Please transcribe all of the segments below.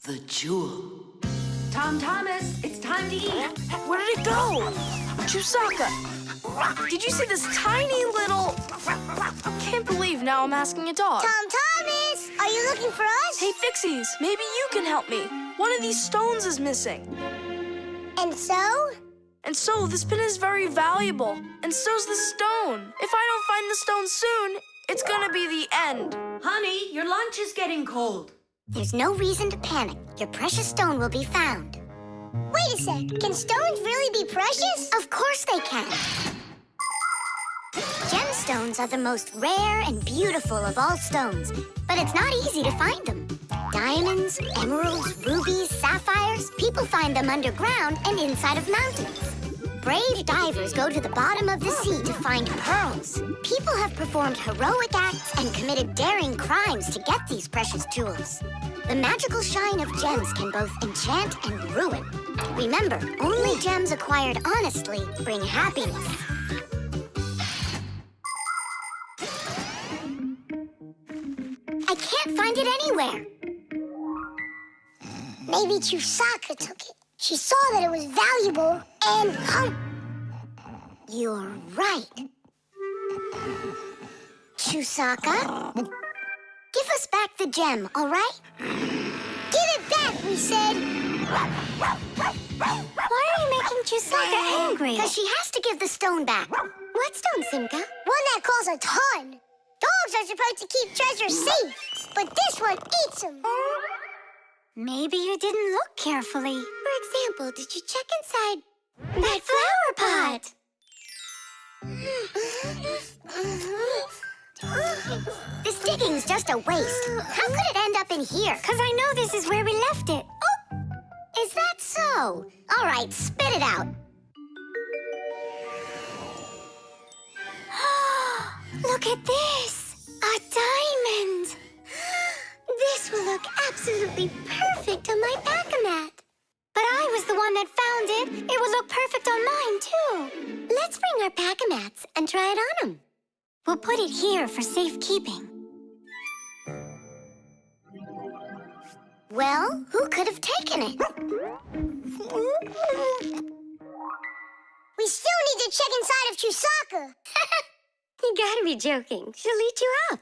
the jewel. Tom Thomas, it's time to eat. Where did it go? Chusaka, did you see this tiny little... Can't believe now I'm asking a dog. Tom Thomas, are you looking for us? Hey, Fixies, maybe you can help me. One of these stones is missing. And so? And so, this pin is very valuable, and so's the stone. If I don't find the stone soon, it's gonna be the end. Honey, your lunch is getting cold. There's no reason to panic. Your precious stone will be found. Wait a sec. Can stones really be precious? Of course they can. Gemstones are the most rare and beautiful of all stones, but it's not easy to find them. Diamonds, emeralds, rubies, sapphires, people find them underground and inside of mountains. Brave divers go to the bottom of the sea to find pearls. People have performed heroic acts and committed daring crimes to get these precious jewels. The magical shine of gems can both enchant and ruin. Remember, only gems acquired honestly bring happiness. I can't find it anywhere. Maybe Chusaka took it. She saw that it was valuable and... You're right. Chusaka? Give us back the gem, all right? Give it back, we said. Why are you making Chusaka angry? Because she has to give the stone back. What stone, Simka? One that costs a ton. Dogs are supposed to keep treasure safe, but this one eats them. Maybe you didn't look carefully. For example, did you check inside that flower pot? This digging's just a waste. How could it end up in here? Because I know this is where we left it. Oh! Is that so? All right, spit it out. Look at this! A diamond! This will look absolutely perfect on my pack-a-mat. But I was the one that found it. It would look perfect on mine, too. Let's bring our pack-a-mats and try it on them. We'll put it here for safekeeping. Well, who could have taken it? We still need to check inside of Chusaka. You gotta be joking. She'll eat you up.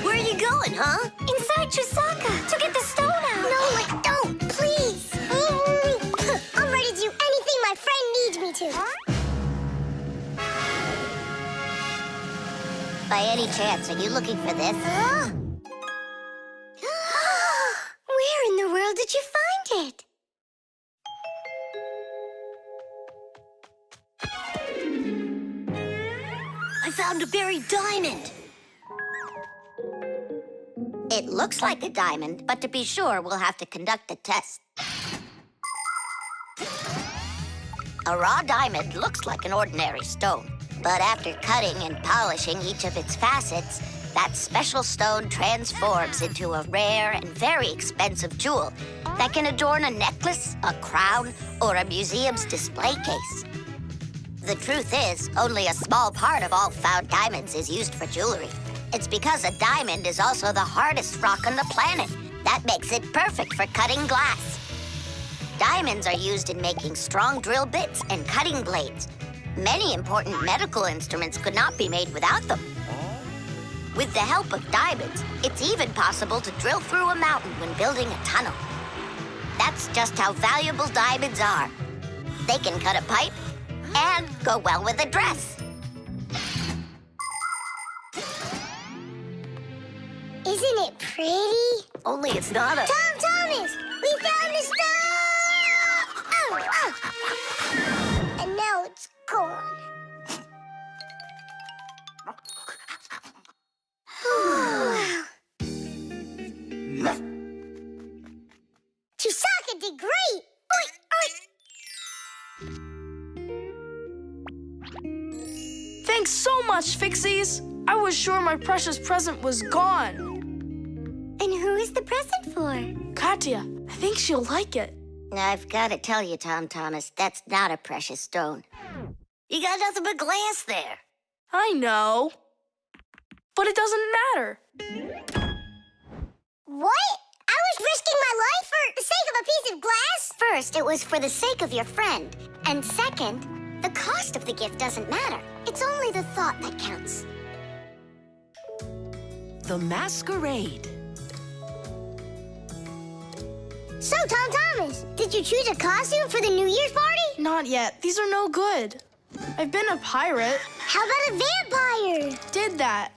Where are you going, huh? Inside Chusaka to get the stone out. No, don't, please. I'm ready to do anything my friend needs me to. By any chance, are you looking for this? Where in the world did you find it? I found a buried diamond. It looks like a diamond, but to be sure, we'll have to conduct a test. A raw diamond looks like an ordinary stone, but after cutting and polishing each of its facets, that special stone transforms into a rare and very expensive jewel that can adorn a necklace, a crown, or a museum's display case. The truth is, only a small part of all found diamonds is used for jewelry. It's because a diamond is also the hardest rock on the planet. That makes it perfect for cutting glass. Diamonds are used in making strong drill bits and cutting blades. Many important medical instruments could not be made without them. With the help of diamonds, it's even possible to drill through a mountain when building a tunnel. That's just how valuable diamonds are. They can cut a pipe and go well with a dress. Isn't it pretty? Only it's not a... Tom Thomas! We found the stone! Oh! And now it's gone. Chusaka did great! Thanks so much, Fixies. I was sure my precious present was gone. And who is the present for? Katya, I think she'll like it. I've got to tell you, Tom Thomas, that's not a precious stone. You got nothing but glass there. I know. But it doesn't matter. What? I was risking my life for the sake of a piece of glass? First, it was for the sake of your friend. And second, the cost of the gift doesn't matter. It's only the thought that counts. The masquerade. So, Tom Thomas, did you choose a costume for the New Year's party? Not yet. These are no good. I've been a pirate. How about a vampire? Did that.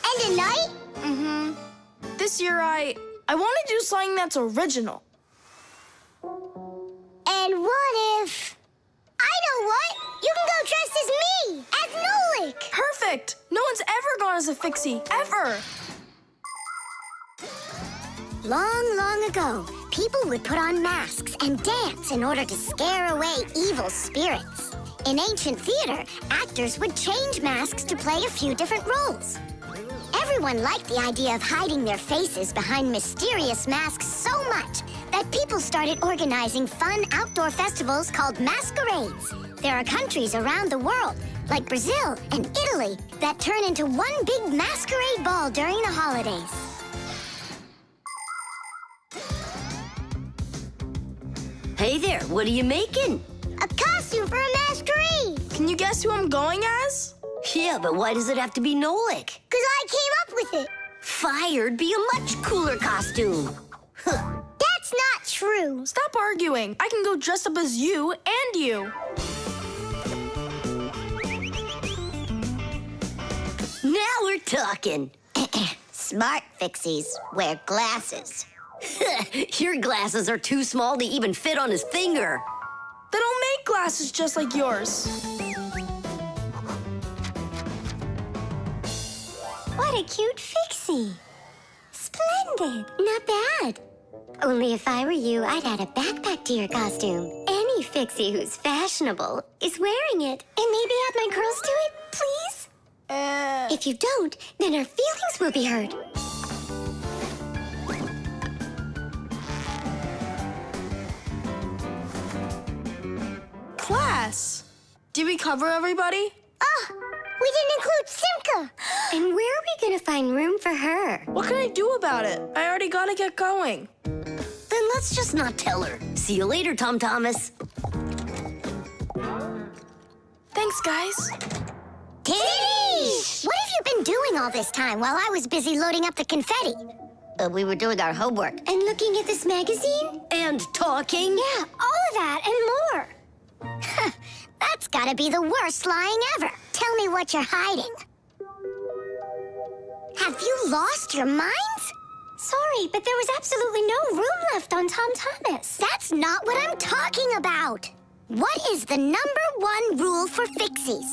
And a knight? Mm-hmm. This year I want to do something that's original. And what if... I know what! You can go dressed as me! As Nolik! Perfect! No one's ever gone as a Fixie, ever! Long, long ago, people would put on masks and dance in order to scare away evil spirits. In ancient theater, actors would change masks to play a few different roles. Everyone liked the idea of hiding their faces behind mysterious masks so much that people started organizing fun outdoor festivals called masquerades. There are countries around the world, like Brazil and Italy, that turn into one big masquerade ball during the holidays. Hey there, what are you making? A costume for a masquerade! Can you guess who I'm going as? Yeah, but why does it have to be Nolik? 'Cause I came up with it. Fire'd be a much cooler costume. That's not true. Stop arguing. I can go dressed up as you and you. Now we're talking. Smart Fixies wear glasses. Your glasses are too small to even fit on his finger. They don't make glasses just like yours. What a cute Fixie. Splendid. Not bad. Only if I were you, I'd add a backpack to your costume. Any Fixie who's fashionable is wearing it. And maybe add my curls to it, please? If you don't, then our feelings will be hurt. Class. Did we cover everybody? Oh, we didn't include Simka. And where are we going to find room for her? What can I do about it? I already gotta get going. Then let's just not tell her. See you later, Tom Thomas. Thanks, guys. Tish! What have you been doing all this time while I was busy loading up the confetti? We were doing our homework. And looking at this magazine? And talking. Yeah, all of that and more. That's gotta be the worst lying ever. Tell me what you're hiding. Have you lost your minds? Sorry, but there was absolutely no room left on Tom Thomas. That's not what I'm talking about. What is the #1 rule for Fixies?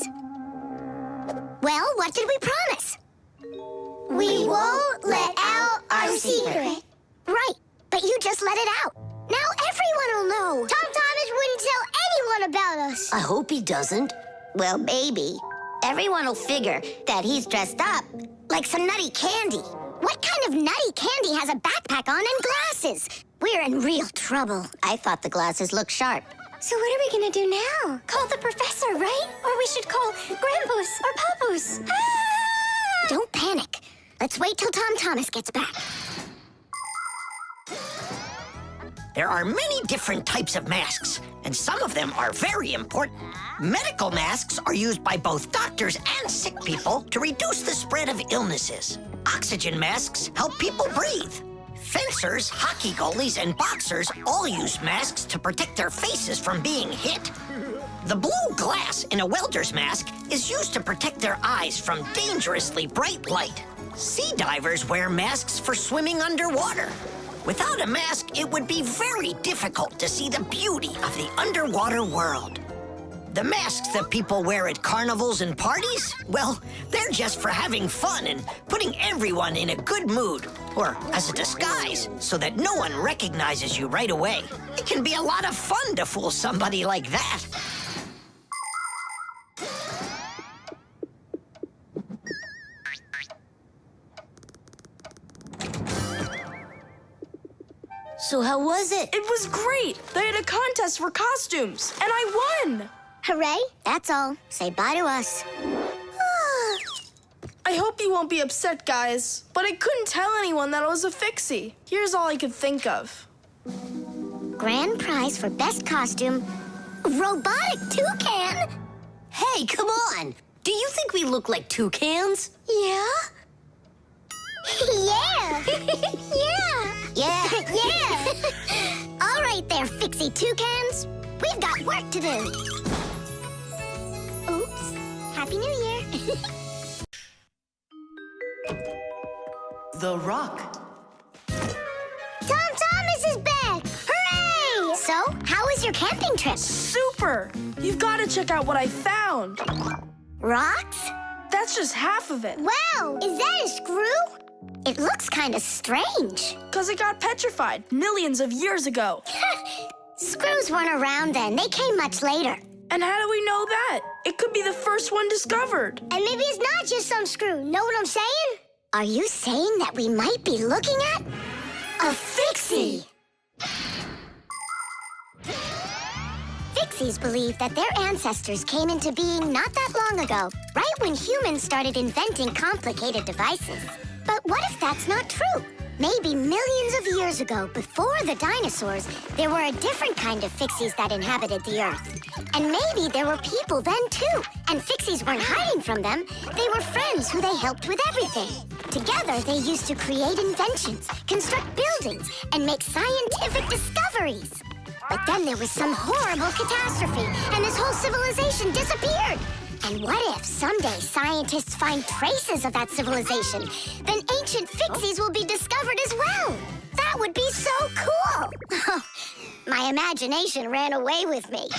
Well, what did we promise? We won't let out our secret. Right, but you just let it out. Now everyone will know. Tom Thomas wouldn't tell anyone about us. I hope he doesn't. Well, maybe. Everyone will figure that he's dressed up like some nutty candy. What kind of nutty candy has a backpack on and glasses? We're in real trouble. I thought the glasses looked sharp. So what are we gonna do now? Call the professor, right? Or we should call Grandpus or Papus. Ah! Don't panic. Let's wait till Tom Thomas gets back. There are many different types of masks, and some of them are very important. Medical masks are used by both doctors and sick people to reduce the spread of illnesses. Oxygen masks help people breathe. Fencers, hockey goalies, and boxers all use masks to protect their faces from being hit. The blue glass in a welder's mask is used to protect their eyes from dangerously bright light. Sea divers wear masks for swimming underwater. Without a mask, it would be very difficult to see the beauty of the underwater world. The masks that people wear at carnivals and parties, well, they're just for having fun and putting everyone in a good mood, or as a disguise, so that no one recognizes you right away. It can be a lot of fun to fool somebody like that. So how was it? It was great. They had a contest for costumes, and I won. Hooray, that's all. Say bye to us. I hope you you won't be upset, guys, but I couldn't tell anyone that I was a Fixie. Here's all I could think of. Grand prize for best costume, robotic toucan. Hey, come on! Do you think we look like toucans? Yeah? Yeah! Yeah! All right there, Fixie toucans. We've got work to do. Oops. Happy New Year. The Rock. Tom Thomas is back! Hooray! So, how was your camping trip? Super! You've got to check out what I found. Rocks? That's just half of it. Wow! Is that a screw? It looks kind of strange. Because it got petrified millions of years ago. Screws weren't around then. They came much later. And how do we know that? It could be the first one discovered. And maybe it's not just some screw. Know what I'm saying? Are you saying that we might be looking at a Fixie? Fixies believe that their ancestors came into being not that long ago, right when humans started inventing complicated devices. But what if that's not true? Maybe millions of years ago, before the dinosaurs, there were a different kind of Fixies that inhabited the Earth. And maybe there were people then, too. And Fixies weren't hiding from them. They were friends who they helped with everything. Together, they used to create inventions, construct buildings, and make scientific discoveries. But then there was some horrible catastrophe, and this whole civilization disappeared. And what if someday scientists find traces of that civilization? Then ancient Fixies will be discovered as well. That would be so cool. My imagination ran away with me.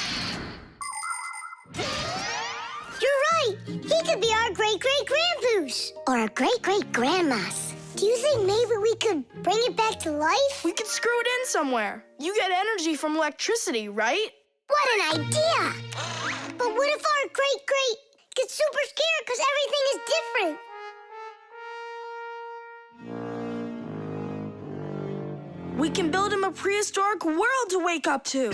You're right. He could be our great-great-grandpoos. Or our great-great-grandmas. Do you think maybe we could bring it back to life? We could screw it in somewhere. You get energy from electricity, right? What an idea! But what if our great-great gets super scared because everything is different? We can build him a prehistoric world to wake up to.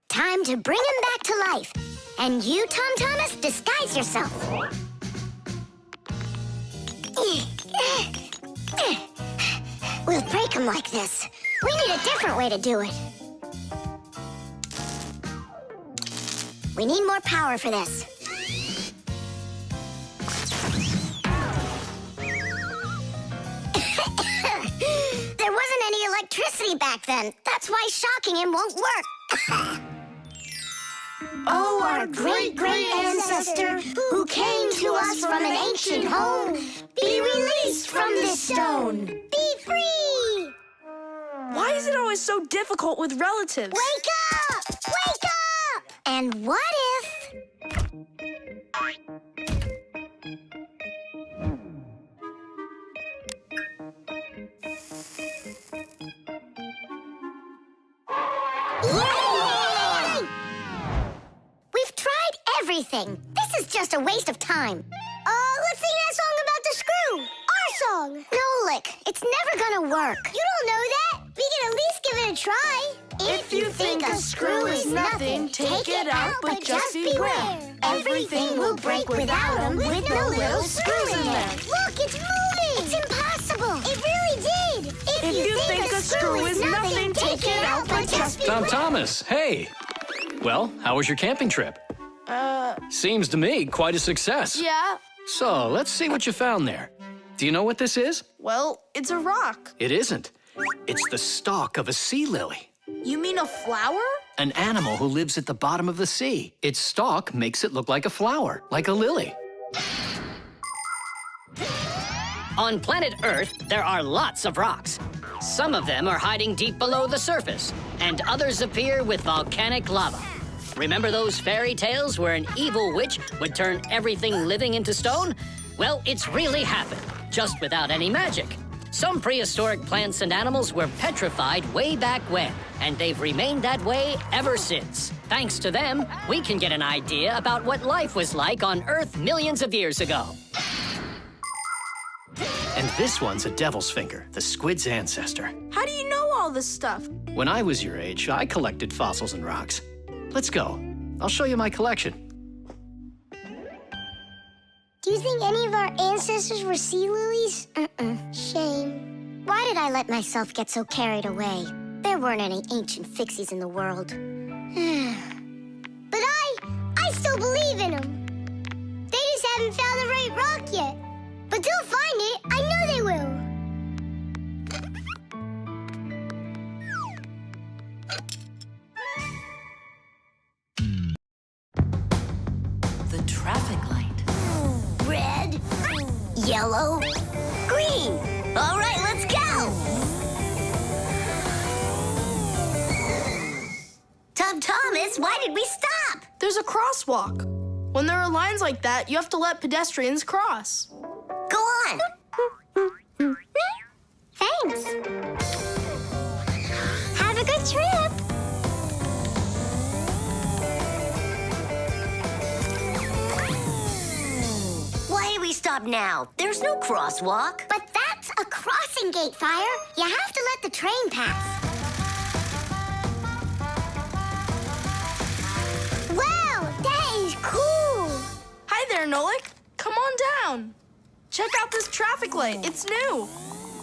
Time to bring him back to life. And you, Tom Thomas, disguise yourself. We'll break him like this. We need a different way to do it. We need more power for this. There wasn't any electricity back then. That's why shocking him won't work. Oh, our great-great ancestor, who came to us from an ancient home, be released from this stone. Be free! Why is it always so difficult with relatives? Wake up! Wake up! And what if... Yay! We've tried everything. This is just a waste of time. Let's sing that song about the screw. Our song. Nolik, it's never gonna work. You don't know that. We can at least give it a try. If you think a screw is nothing, take it out, but just beware. Everything will break without them with no little screw in there. Look, it's moving. It's impossible. It really did. If you think a screw is nothing, take it out, but just beware. Tom Thomas, hey. Well, how was your camping trip? Seems to me quite a success. Yeah. So, let's see what you found there. Do you know what this is? Well, it's a rock. It isn't. It's the stalk of a sea lily, You mean a flower? an animal who lives at the bottom of the sea. Its stalk makes it look like a flower, like a lily. On planet Earth, there are lots of rocks. Some of them are hiding deep below the surface, and others appear with volcanic lava. Remember those fairy tales where an evil witch would turn everything living into stone? Well, it's really happened, just without any magic. Some prehistoric plants and animals were petrified way back when, and they've remained that way ever since. Thanks to them, we can get an idea about what life was like on Earth millions of years ago. And this one's a devil's finger, the squid's ancestor. How do you know all this stuff? When I was your age, I collected fossils and rocks. Let's go. I'll show you my collection. Do you think any of our ancestors were sea lilies? Shame. Why did I let myself get so carried away? There weren't any ancient Fixies in the world. But I still believe in them. They just haven't found the right rock yet. But they'll find it. I know they will. The traffic light. Red, yellow, green. All right, let's go. Thomas, why did we stop? There's a crosswalk. When there are lines like that, you have to let pedestrians cross. Go on. Thanks. Have a good trip. Why do we stop now? There's no crosswalk. But that's a crossing gate, Fire. You have to let the train pass. Wow, that is cool. Hi there, Nolik. Come on down. Check out this traffic light. It's new.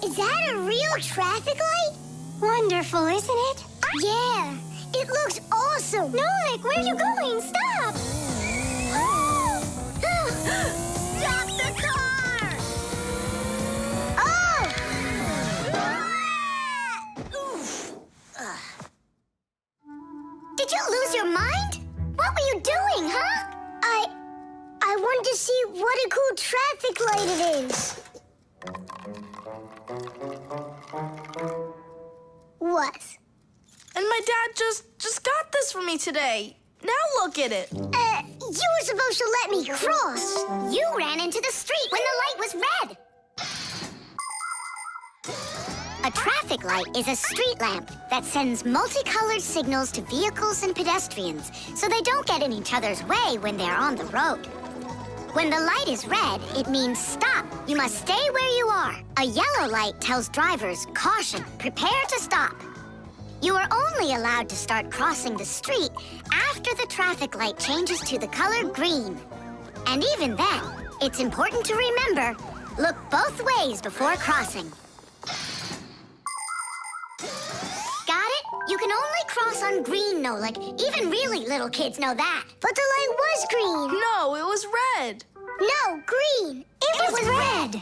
Is that a real traffic light? Wonderful, isn't it? Yeah, it looks awesome. Nolik, where are you going? Stop! Stop the car! Oh! Oof. Did you lose your mind? What were you doing, huh? I wanted to see what a cool traffic light it is. What? And my dad just got this for me today. Now look at it. You were supposed to let me cross. You ran into the street when the light was red. A traffic light is a street lamp that sends multicolored signals to vehicles and pedestrians so they don't get in each other's way when they're on the road. When the light is red, it means stop. You must stay where you are. A yellow light tells drivers, caution, prepare to stop. You are only allowed to start crossing the street after the traffic light changes to the color green. And even then, it's important to remember, look both ways before crossing. Got it? You can only cross on green, Nolik. Even really little kids know that. But the light was green. No, it was red. No, green. It was red.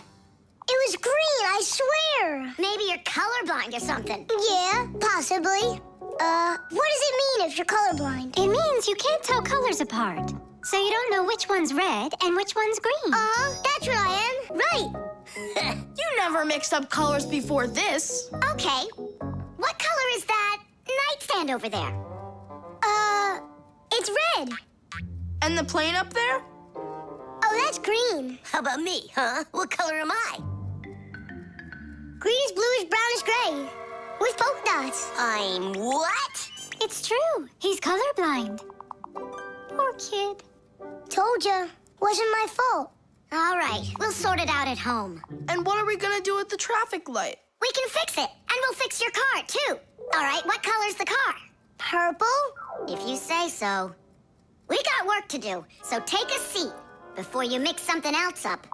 It was green, I swear. Maybe you're colorblind or something. Yeah, possibly. What does it mean if you're colorblind? It means you can't tell colors apart. So you don't know which one's red and which one's green. That's what I am. Right. You never mixed up colors before this. Okay. What color is that nightstand over there? It's red. And the plane up there? Oh, that's green. How about me, huh? What color am I? Greenish, bluish, brownish, gray. With polka dots. I'm what? It's true. He's colorblind. Poor kid. Told ya. Wasn't my fault. All right, we'll sort it out at home. And what are we gonna do with the traffic light? We can fix it, and we'll fix your car, too. All right, what color's the car? Purple? If you say so. We got work to do, so take a seat before you mix something else up.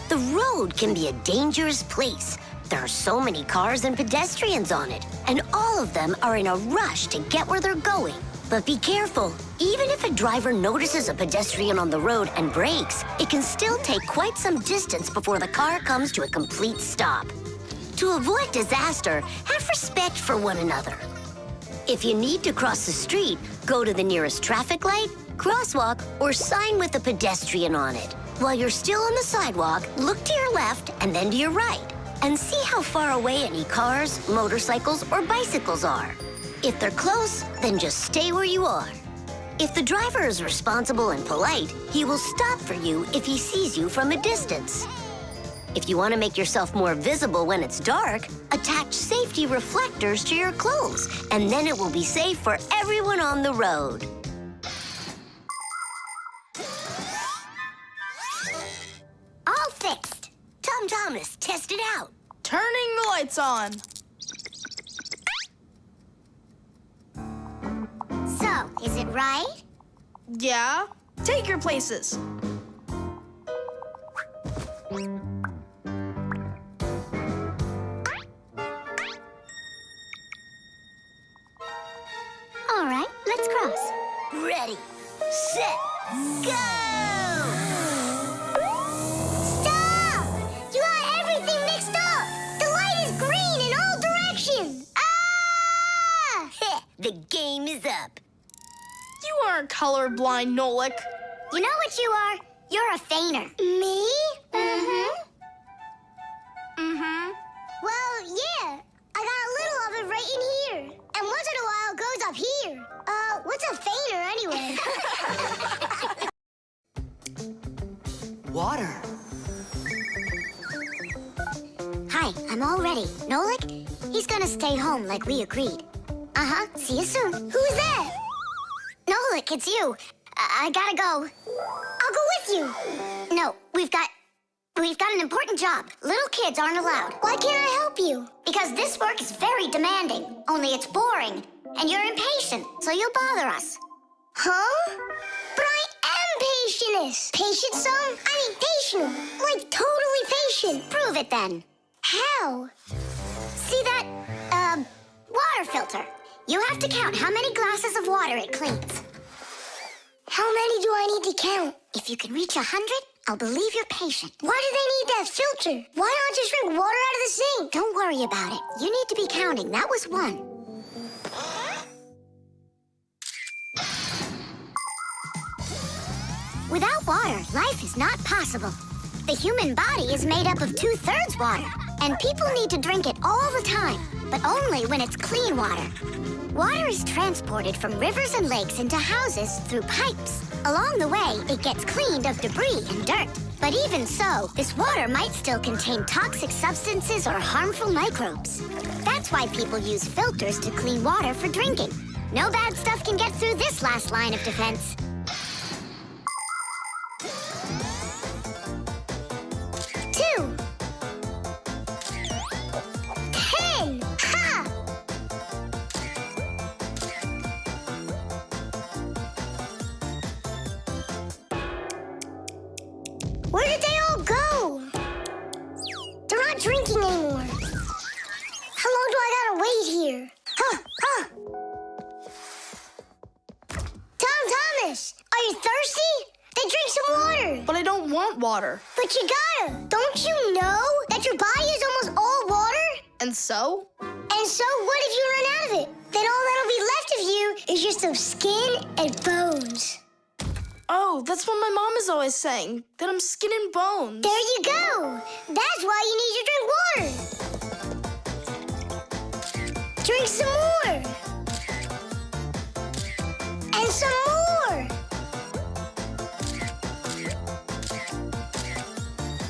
The road can be a dangerous place. There are so many cars and pedestrians on it, and all of them are in a rush to get where they're going. But be careful. Even if a driver notices a pedestrian on the road and brakes, it can still take quite some distance before the car comes to a complete stop. To avoid disaster, have respect for one another. If you need to cross the street, go to the nearest traffic light, crosswalk, or sign with a pedestrian on it. While you're still on the sidewalk, look to your left and then to your right, and see how far away any cars, motorcycles, or bicycles are. If they're close, then just stay where you are. If the driver is responsible and polite, he will stop for you if he sees you from a distance. If you want to make yourself more visible when it's dark, attach safety reflectors to your clothes, and then it will be safe for everyone on the road. All fixed. Tom Thomas, test it out. Turning the lights on. So, is it right? Yeah? Take your places. All right, let's cross. Ready, set, go! Stop! You got everything mixed up! The light is green in all directions! Ah! The game is up. You aren't colorblind, Nolik. You know what you are? You're a feigner. Me? Mm-hmm. Mm-hmm. Well, yeah. I got a little of it right in here. And once in a while, it goes up here. What's a feigner anyway? Water. Hi, I'm all ready. Nolik? He's gonna stay home like we agreed. Uh-huh. See you soon. Who's that? Nolik, it's you. I gotta go. I'll go with you. No, we've got an important job. Little kids aren't allowed. Why can't I help you? Because this work is very demanding. Only it's boring. And you're impatient, so you'll bother us. Huh? But I am patientest. Patient some? I mean patient. Like totally patient. Prove it then. How? See that, water filter? You have to count how many glasses of water it cleans. How many do I need to count? If you can reach 100, I'll believe you're patient. Why do they need that filter? Why not just drink water out of the sink? Don't worry about it. You need to be counting. That was 1. Without water, life is not possible. The human body is made up of 2/3 water, and people need to drink it all the time, but only when it's clean water. Water is transported from rivers and lakes into houses through pipes. Along the way, it gets cleaned of debris and dirt. But even so, this water might still contain toxic substances or harmful microbes. That's why people use filters to clean water for drinking. No bad stuff can get through this last line of defense. 2. 10. Ha! Where did they all go? They're not drinking anymore. How long do I gotta wait here? Tom Thomas, are you thirsty? Then drink some water. But I don't want water. But you gotta. Don't you know that your body is almost all water? And so? And so what if you run out of it? Then all that'll be left of you is just some skin and bones. Oh, that's what my mom is always saying, that I'm skin and bones. There you go. That's why you need to drink water. Drink some more. And some more.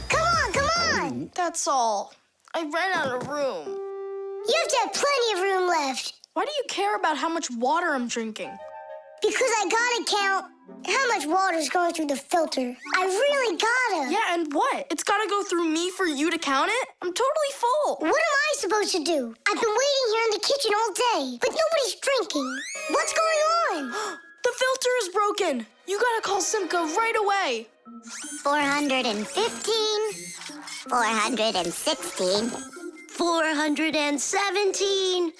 Come on, come on. That's all. I ran out of room. You have to have plenty of room left. Why do you care about how much water I'm drinking? Because I gotta count how much water's going through the filter. I really gotta. Yeah, and what? It's gotta go through me for you to count it? I'm totally full. What am I supposed to do? I've been waiting here in the kitchen all day, but nobody's drinking. What's going on? The filter is broken. You gotta call Simka right away. 415, 416, 417. 418,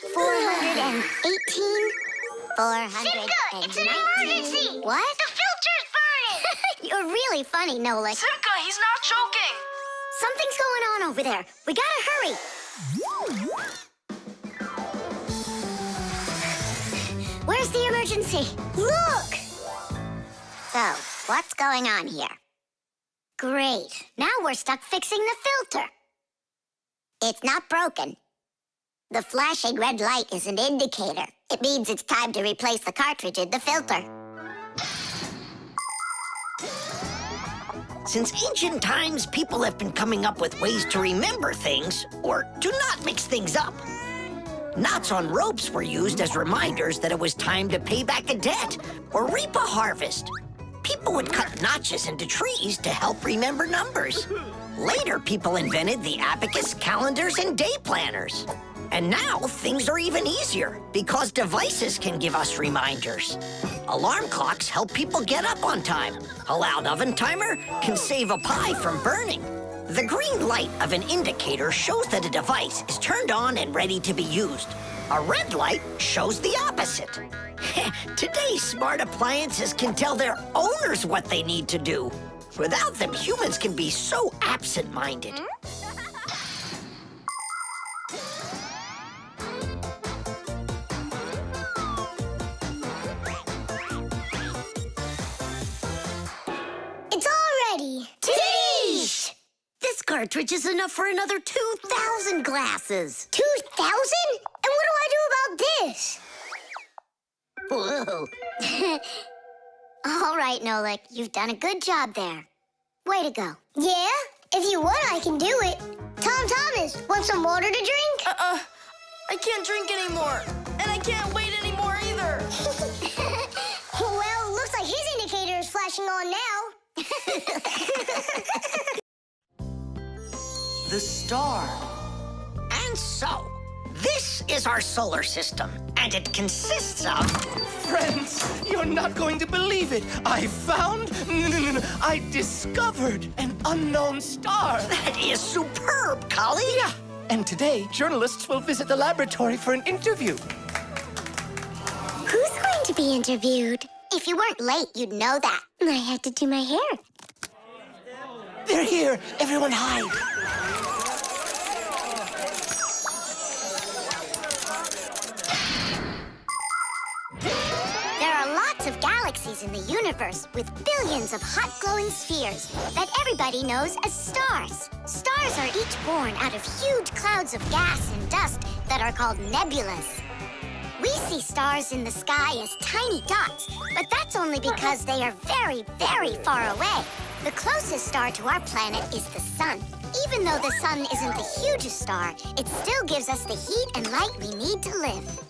419. Simka, it's an emergency! What? The filter's burning! You're really funny, Nolik. Simka, he's not choking. Something's going on over there. We gotta hurry. Where's the emergency? Look! So, what's going on here? Great. Now we're stuck fixing the filter. It's not broken. The flashing red light is an indicator. It means it's time to replace the cartridge in the filter. Since ancient times, people have been coming up with ways to remember things or to not mix things up. Knots on ropes were used as reminders that it was time to pay back a debt or reap a harvest. People would cut notches into trees to help remember numbers. Later, people invented the abacus, calendars, and day planners. And now, things are even easier because devices can give us reminders. Alarm clocks help people get up on time. A loud oven timer can save a pie from burning. The green light of an indicator shows that a device is turned on and ready to be used. A red light shows the opposite. Today's smart appliances can tell their owners what they need to do. Without them, humans can be so absent-minded. It's all ready. Sheesh! This cartridge is enough for another 2,000 glasses. 2,000? And what do I do about this? Whoa. All right, Nolik, you've done a good job there. Way to go. Yeah? If you want, I can do it. Tom Thomas, want some water to drink? I can't drink anymore. And I can't wait anymore either. Well, looks like his indicator is flashing on now. The star. And so, this is our solar system, and it consists of... Friends, you're not going to believe it. I found, I discovered an unknown star. That is superb, colleague. Yeah, and today, journalists will visit the laboratory for an interview. Who's going to be interviewed? If you weren't late, you'd know that. I had to do my hair. They're here. Everyone hide. There are lots of galaxies in the universe with billions of hot glowing spheres that everybody knows as stars. Stars are each born out of huge clouds of gas and dust that are called nebulas. We see stars in the sky as tiny dots, but that's only because they are very, very far away. The closest star to our planet is the sun. Even though the sun isn't the hugest star, it still gives us the heat and light we need to live.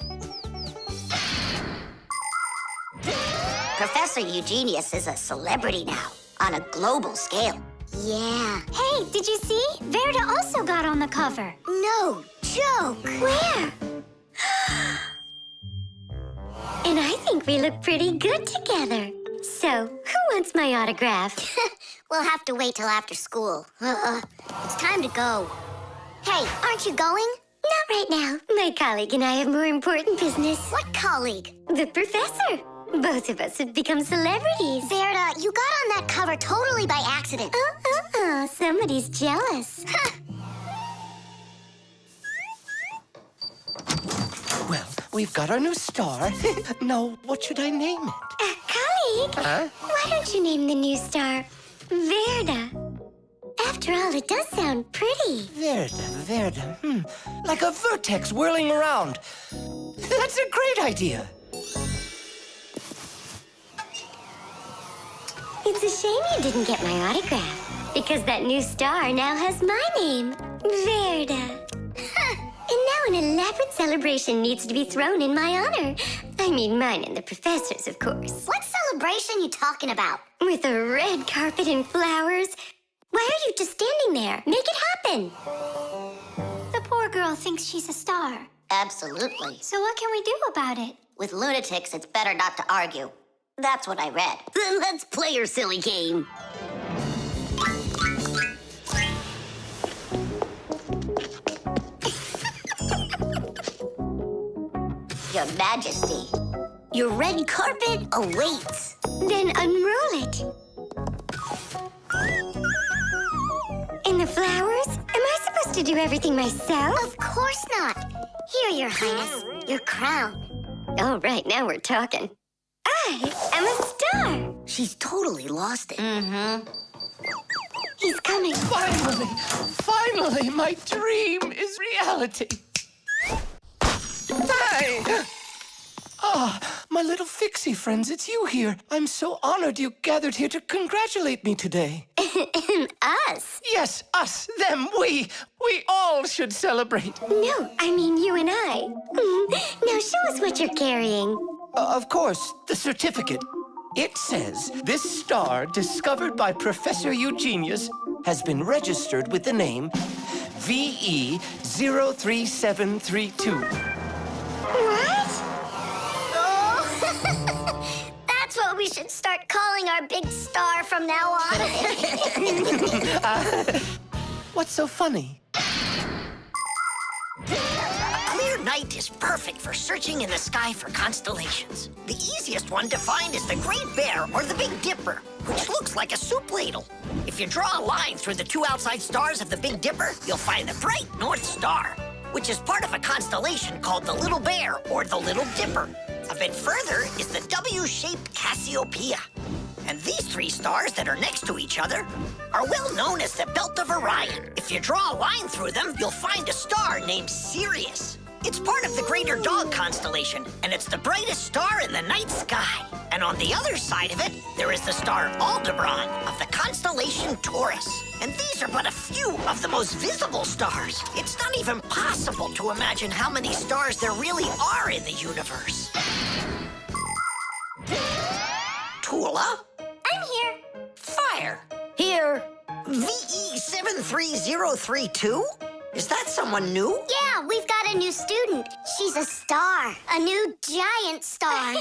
Professor Eugenius is a celebrity now, on a global scale. Yeah. Hey, did you see? Verda also got on the cover. No joke. Where? And I think we look pretty good together. So, who wants my autograph? We'll have to wait till after school. It's time to go. Hey, aren't you going? Not right now. My colleague and I have more important business. What colleague? The professor. Both of us have become celebrities. Verda, you got on that cover totally by accident. Somebody's jealous. Well, we've got our new star. Now, what should I name it? Colleague, Huh? why don't you name the new star Verda? After all, it does sound pretty. Verda. Like a vertex whirling around. That's a great idea. It's a shame you didn't get my autograph, because that new star now has my name, Verda. And now an elaborate celebration needs to be thrown in my honor. I mean mine and the professor's, of course. What celebration you talking about? With a red carpet and flowers. Why are you just standing there? Make it happen. The poor girl thinks she's a star. Absolutely. So what can we do about it? With lunatics, it's better not to argue. That's what I read. Then let's play your silly game. Your Majesty. Your red carpet awaits. Then unroll it. And the flowers? Am I supposed to do everything myself? Of course not. Here, Your Highness, your crown. Oh, right, now we're talking. I am a star. She's totally lost it. He's coming. Finally, my dream is reality. Hey! My little Fixie friends, it's you here. I'm so honored you gathered here to congratulate me today. Us? Yes, us, them, we all should celebrate. No, I mean you and I. Now show us what you're carrying. Of course, the certificate. It says this star, discovered by Professor Eugenius, has been registered with the name VE03732. What? Oh, that's what we should start calling our big star from now on. What's so funny? A clear night is perfect for searching in the sky for constellations. The easiest one to find is the Great Bear or the Big Dipper, which looks like a soup ladle. If you draw a line through the two outside stars of the Big Dipper, you'll find the bright North Star, which is part of a constellation called the Little Bear or the Little Dipper. A bit further is the W-shaped Cassiopeia. And these three stars that are next to each other are well known as the Belt of Orion. If you draw a line through them, you'll find a star named Sirius. It's part of the Greater Dog constellation, and it's the brightest star in the night sky. And on the other side of it, there is the star Aldebaran of the constellation Taurus. And these are but a few of the most visible stars. It's not even possible to imagine how many stars there really are in the universe. Tula? I'm here. Fire. Here. VE73032? Is that someone new? Yeah, we've got a new student. She's a star. A new giant star.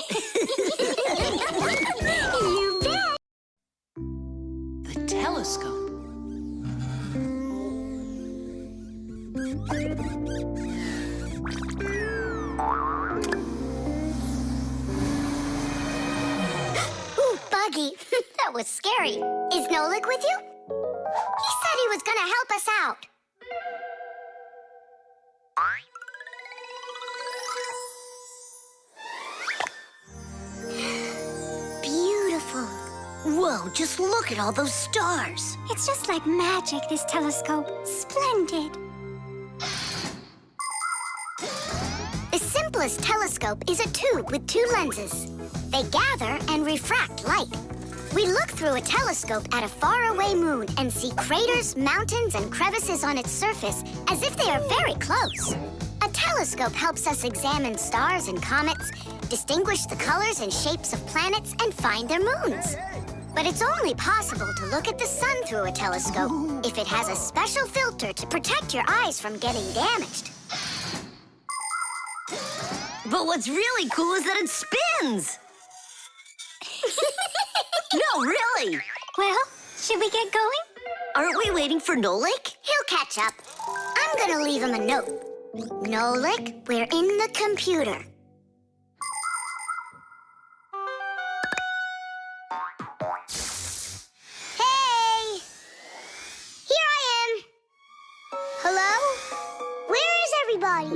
You bet. The telescope. Ooh, Buggy. That was scary. Is Nolik with you? He said he was gonna help us out. Beautiful. Whoa, just look at all those stars. It's just like magic, this telescope. Splendid. The simplest telescope is a tube with two lenses. They gather and refract light. We look through a telescope at a faraway moon and see craters, mountains, and crevices on its surface as if they are very close. A telescope helps us examine stars and comets, distinguish the colors and shapes of planets, and find their moons. But it's only possible to look at the sun through a telescope if it has a special filter to protect your eyes from getting damaged. But what's really cool is that it spins. No, really. Well, should we get going? Aren't we waiting for Nolik? He'll catch up. I'm gonna leave him a note. Nolik, we're in the computer. Hey! Here I am. Hello? Where is everybody?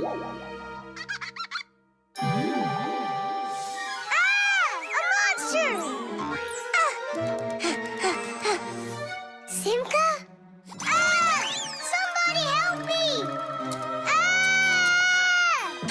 Ah! A monster! Simka? Ah! Somebody help me! Ah! A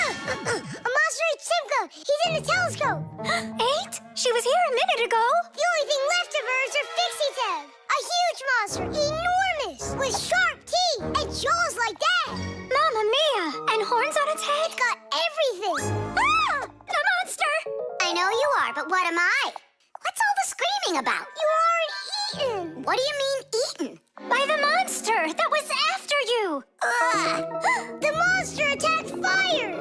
monster ate Simka! He's in the telescope! Ate? She was here a minute ago. The only thing left of her is her Fixie tag! A huge monster! Enormous! With sharp teeth and jaws like that! Mamma mia! And horns on its head? It's got everything! Ah! The monster! I know you are, but what am I? What's all the screaming about? You aren't eaten! What do you mean, eaten? By the monster that was after you! The monster attacked fire!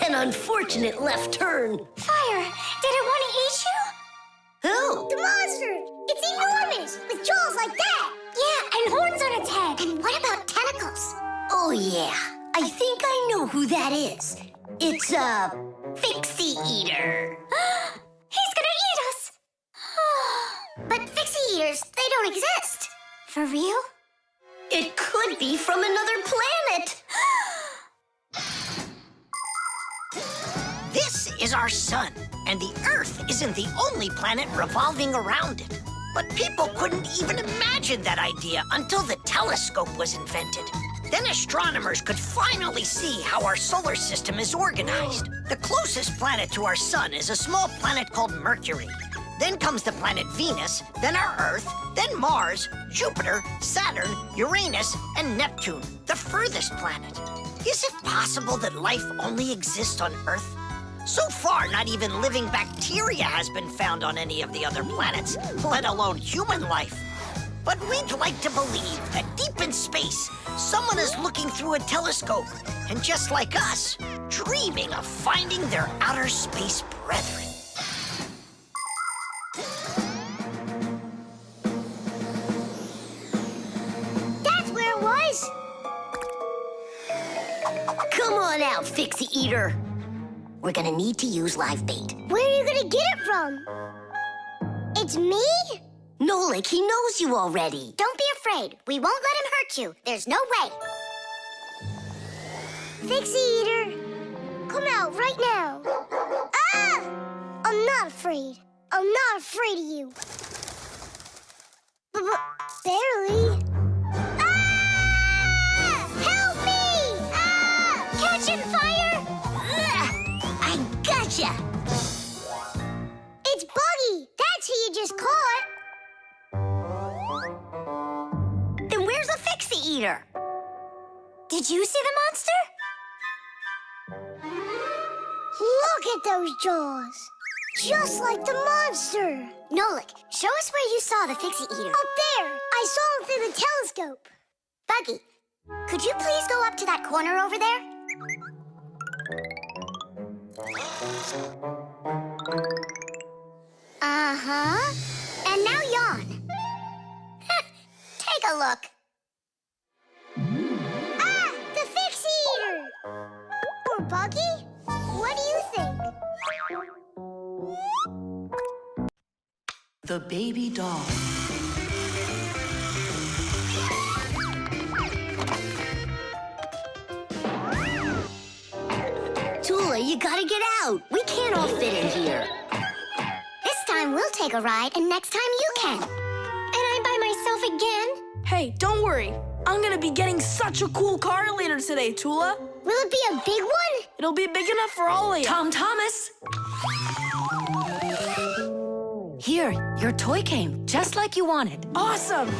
An unfortunate left turn. Fire! Did it want to eat you? Who? The monster! It's enormous! With jaws like that! Yeah, and horns on its head. And what about tentacles? Oh, yeah. I think I know who that is. It's a Fixie eater. He's gonna eat us! But Fixie eaters, they don't exist. For real? It could be from another planet. This is our sun, and the Earth isn't the only planet revolving around it. But people couldn't even imagine that idea until the telescope was invented. Then astronomers could finally see how our solar system is organized. The closest planet to our sun is a small planet called Mercury. Then comes the planet Venus, then our Earth, then Mars, Jupiter, Saturn, Uranus, and Neptune, the furthest planet. Is it possible that life only exists on Earth? So far, not even living bacteria has been found on any of the other planets, let alone human life. But we'd like to believe that deep in space, someone is looking through a telescope, and just like us, dreaming of finding their outer space brethren. That's where it was. Come on out, Fixie Eater. We're gonna need to use live bait. Where are you gonna get it from? It's me? Nolik, he knows you already. Don't be afraid. We won't let him hurt you. There's no way. Fixie Eater, come out right now. Ah! I'm not afraid. I'm not afraid of you. Barely. Ah! Help me! Ah! Catching fire! I gotcha! It's Buggy. That's who you just caught. Then where's the Fixie Eater? Did you see the monster? Look at those jaws. Just like the monster. Nolik, show us where you saw the Fixie Eater. Up there. I saw him through the telescope. Buggy, could you please go up to that corner over there? Uh-huh. And now yawn. Take a look. Ah! The Fixie Eater! Or Buggy? What do you think? The baby doll. Tula, you gotta get out. We can't all fit in here. This time we'll take a ride, and next time you can. And I'm by myself again? Hey, don't worry. I'm gonna be getting such a cool car later today, Tula. Will it be a big one? It'll be big enough for all of you. Tom Thomas. Here, your toy came, just like you wanted. Awesome!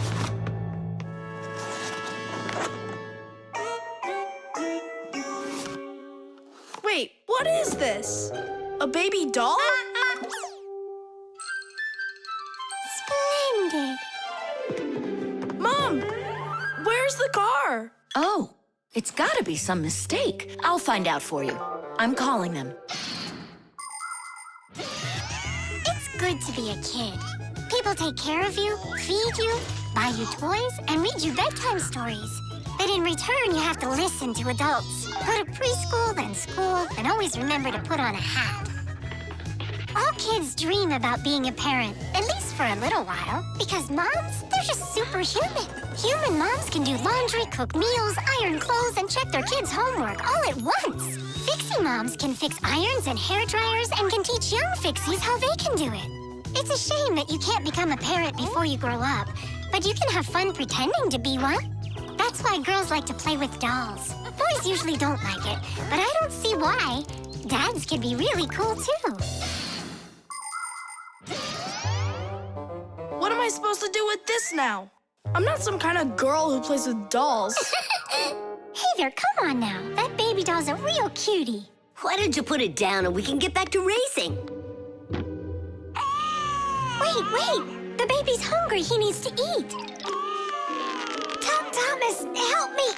Wait, what is this? A baby doll? Splendid. Mom, where's the car? Oh, it's gotta be some mistake. I'll find out for you. I'm calling them. It's good to be a kid. People take care of you, feed you, buy you toys, and read you bedtime stories. But in return, you have to listen to adults. Go to preschool, then school, and always remember to put on a hat. All kids dream about being a parent, at least for a little while. Because moms, they're just superhuman. Human moms can do laundry, cook meals, iron clothes, and check their kids' homework all at once. Fixie moms can fix irons and hair dryers and can teach young Fixies how they can do it. It's a shame that you can't become a parent before you grow up, but you can have fun pretending to be one. That's why girls like to play with dolls. Boys usually don't like it, but I don't see why. Dads can be really cool, too. What am I supposed to do with this now? I'm not some kind of girl who plays with dolls. Hey there, come on now. That baby doll's a real cutie. Why don't you put it down and we can get back to racing? Wait. The baby's hungry. He needs to eat. Thomas, help me.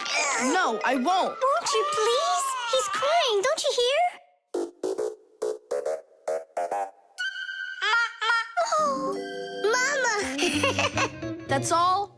No, I won't. Won't you please? He's crying. Don't you hear? Oh, Mama. That's all?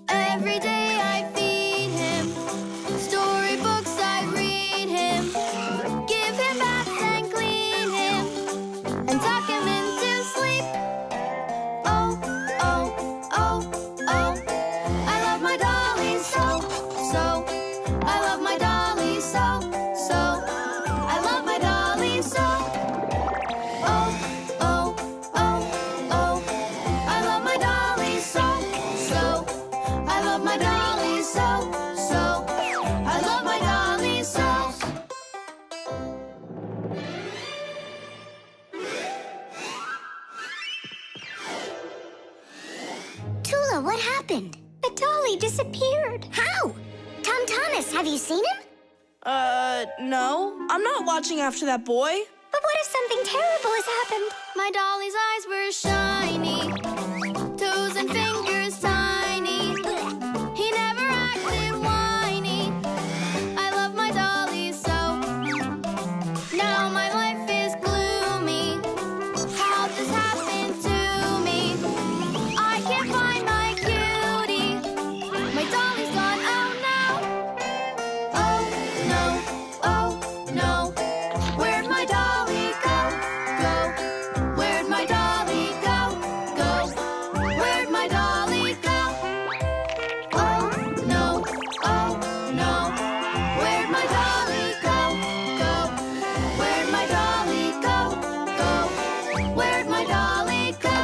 Every day I feed him. Simka, what happened? The dolly disappeared. How? Tom Thomas, have you seen him? No. I'm not watching after that boy. But what if something terrible has happened? My dolly's eyes were shiny, toes and fingers tiny. He never acted whiny. I love my dolly so. Now my life is gloomy. How this happened to me? I can't find my cutie. My dolly's gone, oh no. Oh no, oh no. Where'd my dolly go? Go. Where'd my dolly go? Go. Where'd my dolly go? Oh no, oh no. Where'd my dolly go? Go. Where'd my dolly go? Go. Where'd my dolly go?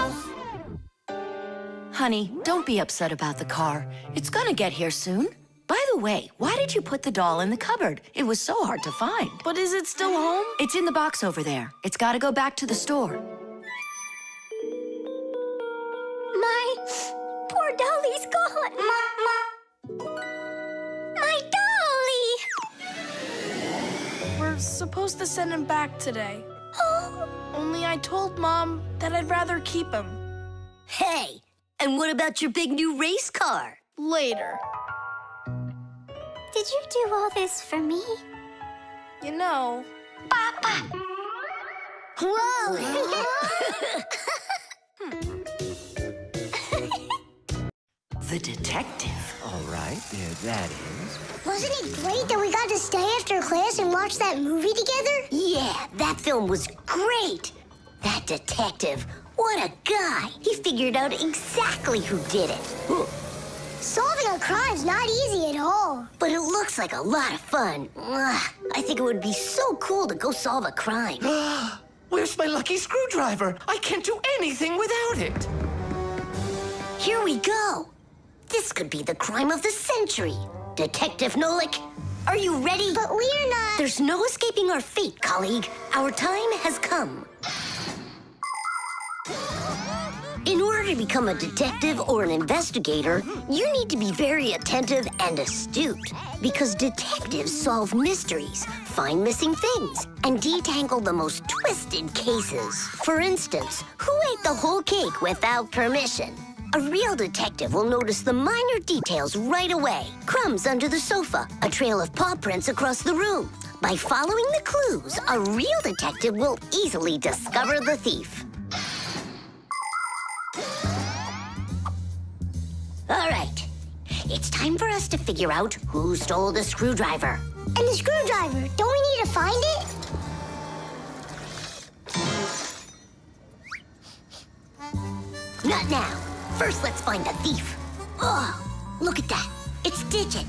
Honey, don't be upset about the car. It's gonna get here soon. By the way, why did you put the doll in the cupboard? It was so hard to find. But is it still home? It's in the box over there. It's gotta go back to the store. My poor dolly's gone. My dolly! We're supposed to send him back today. Oh, Only I told Mom that I'd rather keep him. Hey, and what about your big new race car? Later. did you do all this for me? You know, Whoa! The detective. All right, there that is. Wasn't it great that we got to stay after class and watch that movie together? Yeah, that film was great. That detective, what a guy. He figured out exactly who did it. Solving a crime's not easy at all. But it looks like a lot of fun. I think it would be so cool to go solve a crime. Where's my lucky screwdriver? I can't do anything without it. Here we go. This could be the crime of the century. Detective Nolik, are you ready? But we're not... There's no escaping our fate, colleague. Our time has come. In order to become a detective or an investigator, you need to be very attentive and astute, because detectives solve mysteries, find missing things, and detangle the most twisted cases. For instance, who ate the whole cake without permission? A real detective will notice the minor details right away. Crumbs under the sofa, a trail of paw prints across the room. By following the clues, a real detective will easily discover the thief. All right, it's time for us to figure out who stole the screwdriver. And the screwdriver, don't we need to find it? Not now. First, let's find the thief. Oh, look at that. It's Digit.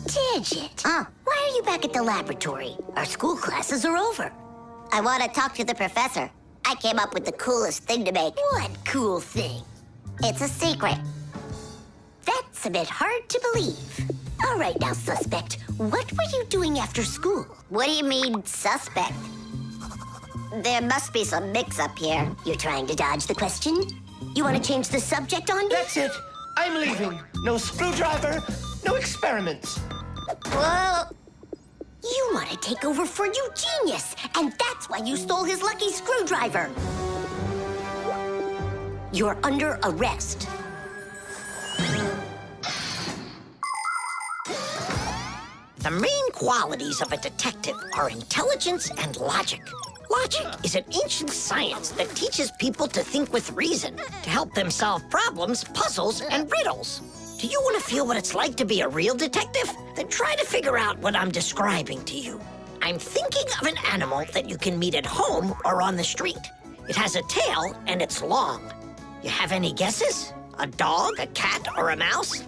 Digit? Why are you back at the laboratory? Our school classes are over. I want to talk to the professor. I came up with the coolest thing to make. What cool thing? It's a secret. That's a bit hard to believe. All right now, suspect. What were you doing after school? What do you mean, suspect? There must be some mix-up here. You're trying to dodge the question? You want to change the subject on me? That's it. I'm leaving. No screwdriver, no experiments. Well, You want to take over for Eugenius, and that's why you stole his lucky screwdriver. You're under arrest. The main qualities of a detective are intelligence and logic. Logic is an ancient science that teaches people to think with reason, to help them solve problems, puzzles, and riddles. Do you want to feel what it's like to be a real detective? Then try to figure out what I'm describing to you. I'm thinking of an animal that you can meet at home or on the street. It has a tail and it's long. You have any guesses? A dog, a cat, or a mouse?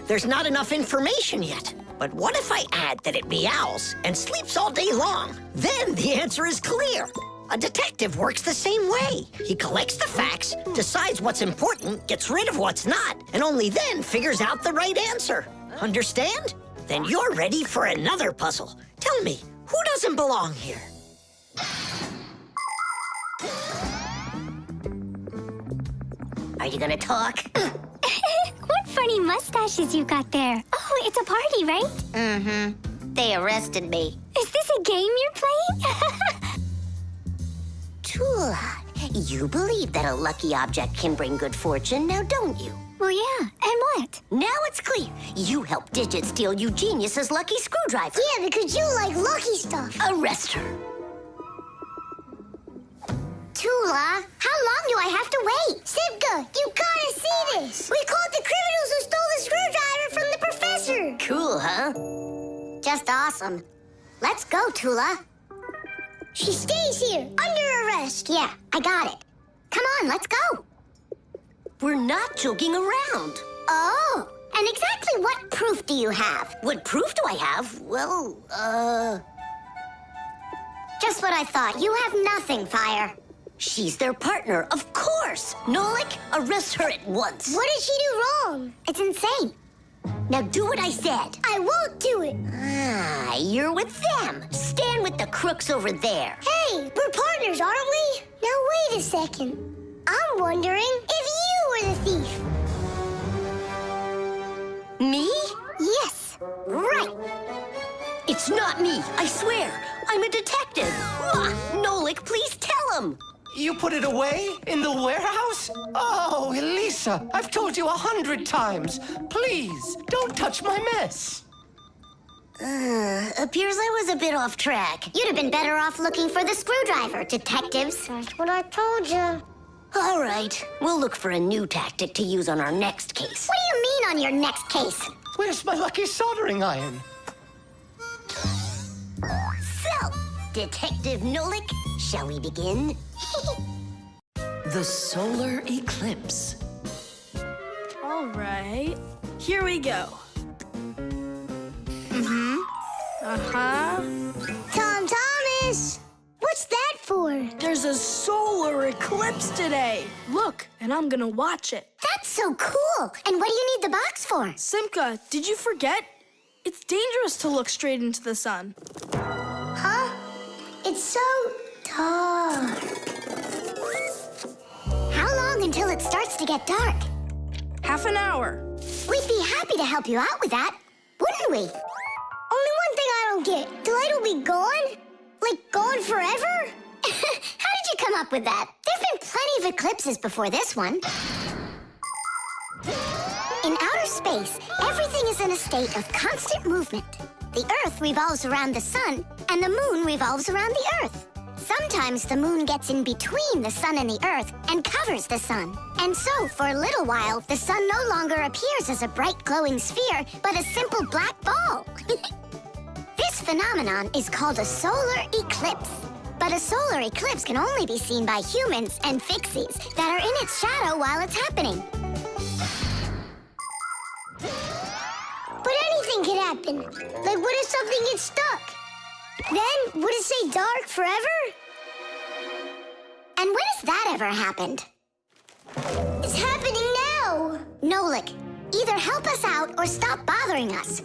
There's not enough information yet. But what if I add that it meows and sleeps all day long? Then the answer is clear. A detective works the same way. He collects the facts, decides what's important, gets rid of what's not, and only then figures out the right answer. Understand? Then you're ready for another puzzle. Tell me, who doesn't belong here? Are you gonna talk? What funny mustaches you got there. Oh, it's a party, right? Mm-hmm. They arrested me. Is this a game you're playing? Tula, you believe that a lucky object can bring good fortune, now don't you? Well, yeah. And what? Now it's clear. You helped Digit steal Eugenius's lucky screwdriver. Yeah, because you like lucky stuff. Arrest her. Tula, how long do I have to wait? Simka, you gotta see this. We caught the criminals who stole the screwdriver from the professor. Cool, huh? Just awesome. Let's go, Tula. She stays here, under arrest. Yeah, I got it. Come on, let's go. We're not joking around. Oh, and exactly what proof do you have? What proof do I have? Well, Just what I thought. You have nothing, Fire. she's their partner, of course. Nolik, arrest her at once. What did she do wrong? It's insane. Now do what I said. I won't do it. Ah, you're with them. Stand with the crooks over there. Hey, we're partners, aren't we? Now wait a second. I'm wondering if you were the thief. Me? Yes, right. It's not me, I swear. I'm a detective. Nolik, please tell him. You put it away? In the warehouse? Oh, Elisa, I've told you 100 times. Please, don't touch my mess. Appears I was a bit off track. You'd have been better off looking for the screwdriver, detectives. That's what I told you. All right, we'll look for a new tactic to use on our next case. What do you mean on your next case? Where's my lucky soldering iron? So, Detective Nolik, shall we begin? The solar eclipse. All right, here we go. Tom Thomas! What's that for? There's a solar eclipse today. Look, and I'm gonna watch it. That's so cool. And what do you need the box for? Simka, did you forget? It's dangerous to look straight into the sun. Huh? It's so dark. How long until it starts to get dark? Half an hour. We'd be happy to help you out with that, wouldn't we? Only one thing I don't get. The light will be gone? Like gone forever? How did you come up with that? There've been plenty of eclipses before this one. In outer space, everything is in a state of constant movement. The Earth revolves around the sun, and the moon revolves around the Earth. Sometimes the moon gets in between the sun and the Earth and covers the sun. And so, for a little while, the sun no longer appears as a bright glowing sphere, but a simple black ball. This phenomenon is called a solar eclipse. But a solar eclipse can only be seen by humans and Fixies that are in its shadow while it's happening. But anything could happen. Like, what if something gets stuck? Then, would it stay dark forever? And when has that ever happened? It's happening now! Nolik, either help us out or stop bothering us.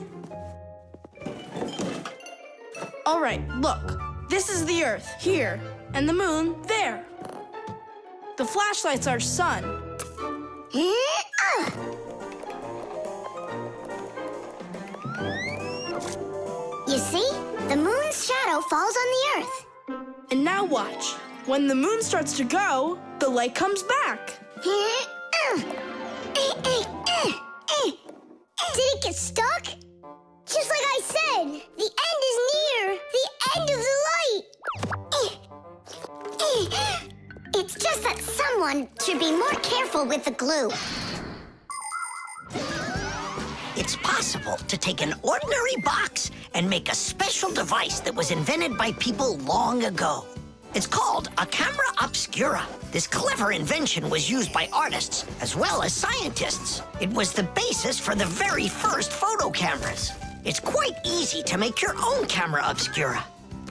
All right, look. This is the Earth, here, and the moon, there. The flashlight's our sun. You see? The moon's shadow falls on the Earth. And now watch. When the moon starts to go, the light comes back. Did it get stuck? Just like I said, the end is near. The end of the light. It's just that someone should be more careful with the glue. It's possible to take an ordinary box and make a special device that was invented by people long ago. It's called a camera obscura. This clever invention was used by artists as well as scientists. It was the basis for the very first photo cameras. It's quite easy to make your own camera obscura.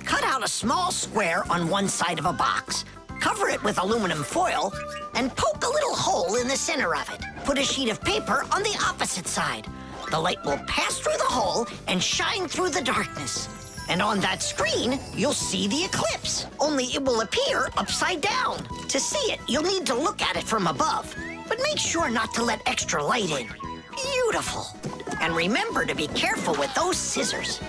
Cut out a small square on one side of a box, cover it with aluminum foil, and poke a little hole in the center of it. Put a sheet of paper on the opposite side. The light will pass through the hole and shine through the darkness. And on that screen, you'll see the eclipse, only it will appear upside down. To see it, you'll need to look at it from above. but make sure not to let extra light in. Beautiful. And remember to be careful with those scissors.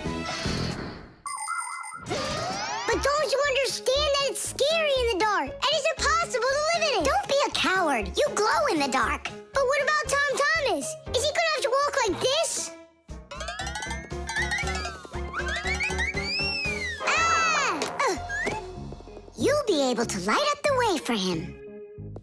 But don't you understand that it's scary in the dark? And it's impossible to live in it? Don't be a coward. You glow in the dark. But what about Tom Thomas? Is he gonna have to walk like this? You'll be able to light up the way for him.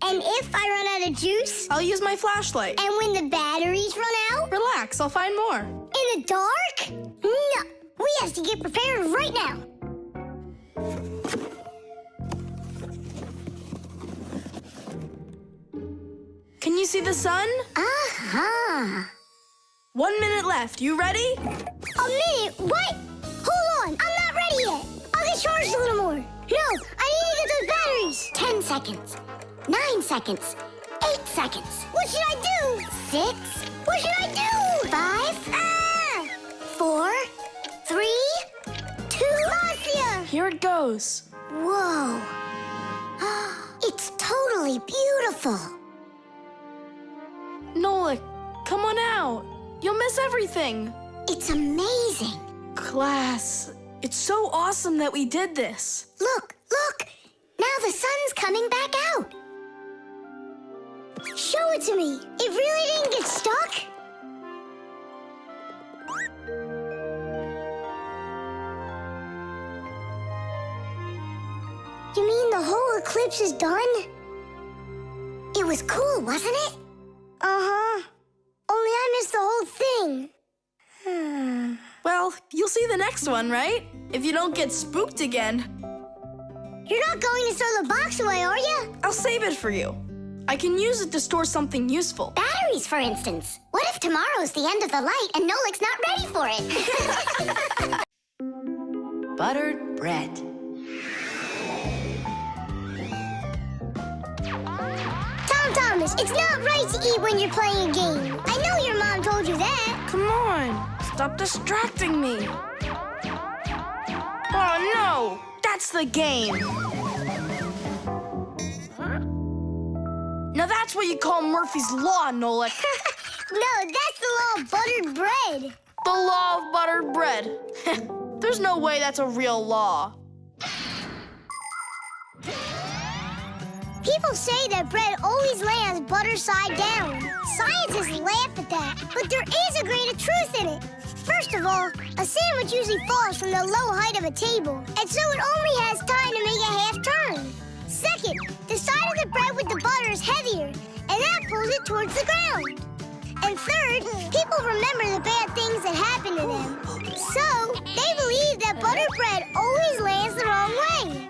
And if I run out of juice? I'll use my flashlight. And when the batteries run out? Relax, I'll find more. In the dark? No, we have to get prepared right now. Can you see the sun? Uh-huh. 1 minute left. You ready? A minute? What? Hold on, I'm not ready yet. I'll get charged a little more. No, I need to get those batteries. 10 seconds. 9 seconds. 8 seconds. What should I do? 6. What should I do? 5. 4. 3. 2. Marcia! Here it goes. Whoa. It's totally beautiful. Nolik, come on out. You'll miss everything. It's amazing. Class, it's so awesome that we did this. Look, look. Now the sun's coming back out. Show it to me. It really didn't get stuck? You mean the whole eclipse is done? It was cool, wasn't it? Uh-huh. Only I missed the whole thing. Well, you'll see the next one, right? If you don't get spooked again. You're not going to throw the box away, are you? I'll save it for you. I can use it to store something useful. Batteries, for instance. What if tomorrow's the end of the light and Nolik's not ready for it? Buttered bread. Tom Thomas, it's not right to eat when you're playing a game. I know your mom told you that. Come on, stop distracting me. Oh no, that's the game. Now that's what you call Murphy's Law, Nolik. No, that's the law of buttered bread. The law of buttered bread. There's no way that's a real law. People say that bread always lands butter side down. Scientists laugh at that, but there is a grain of truth in it. First of all, a sandwich usually falls from the low height of a table, and so it only has time to make a half turn. Second, the side of the bread with the butter is heavier, and that pulls it towards the ground. And third, people remember the bad things that happen to them. So, they believe that buttered bread always lands the wrong way.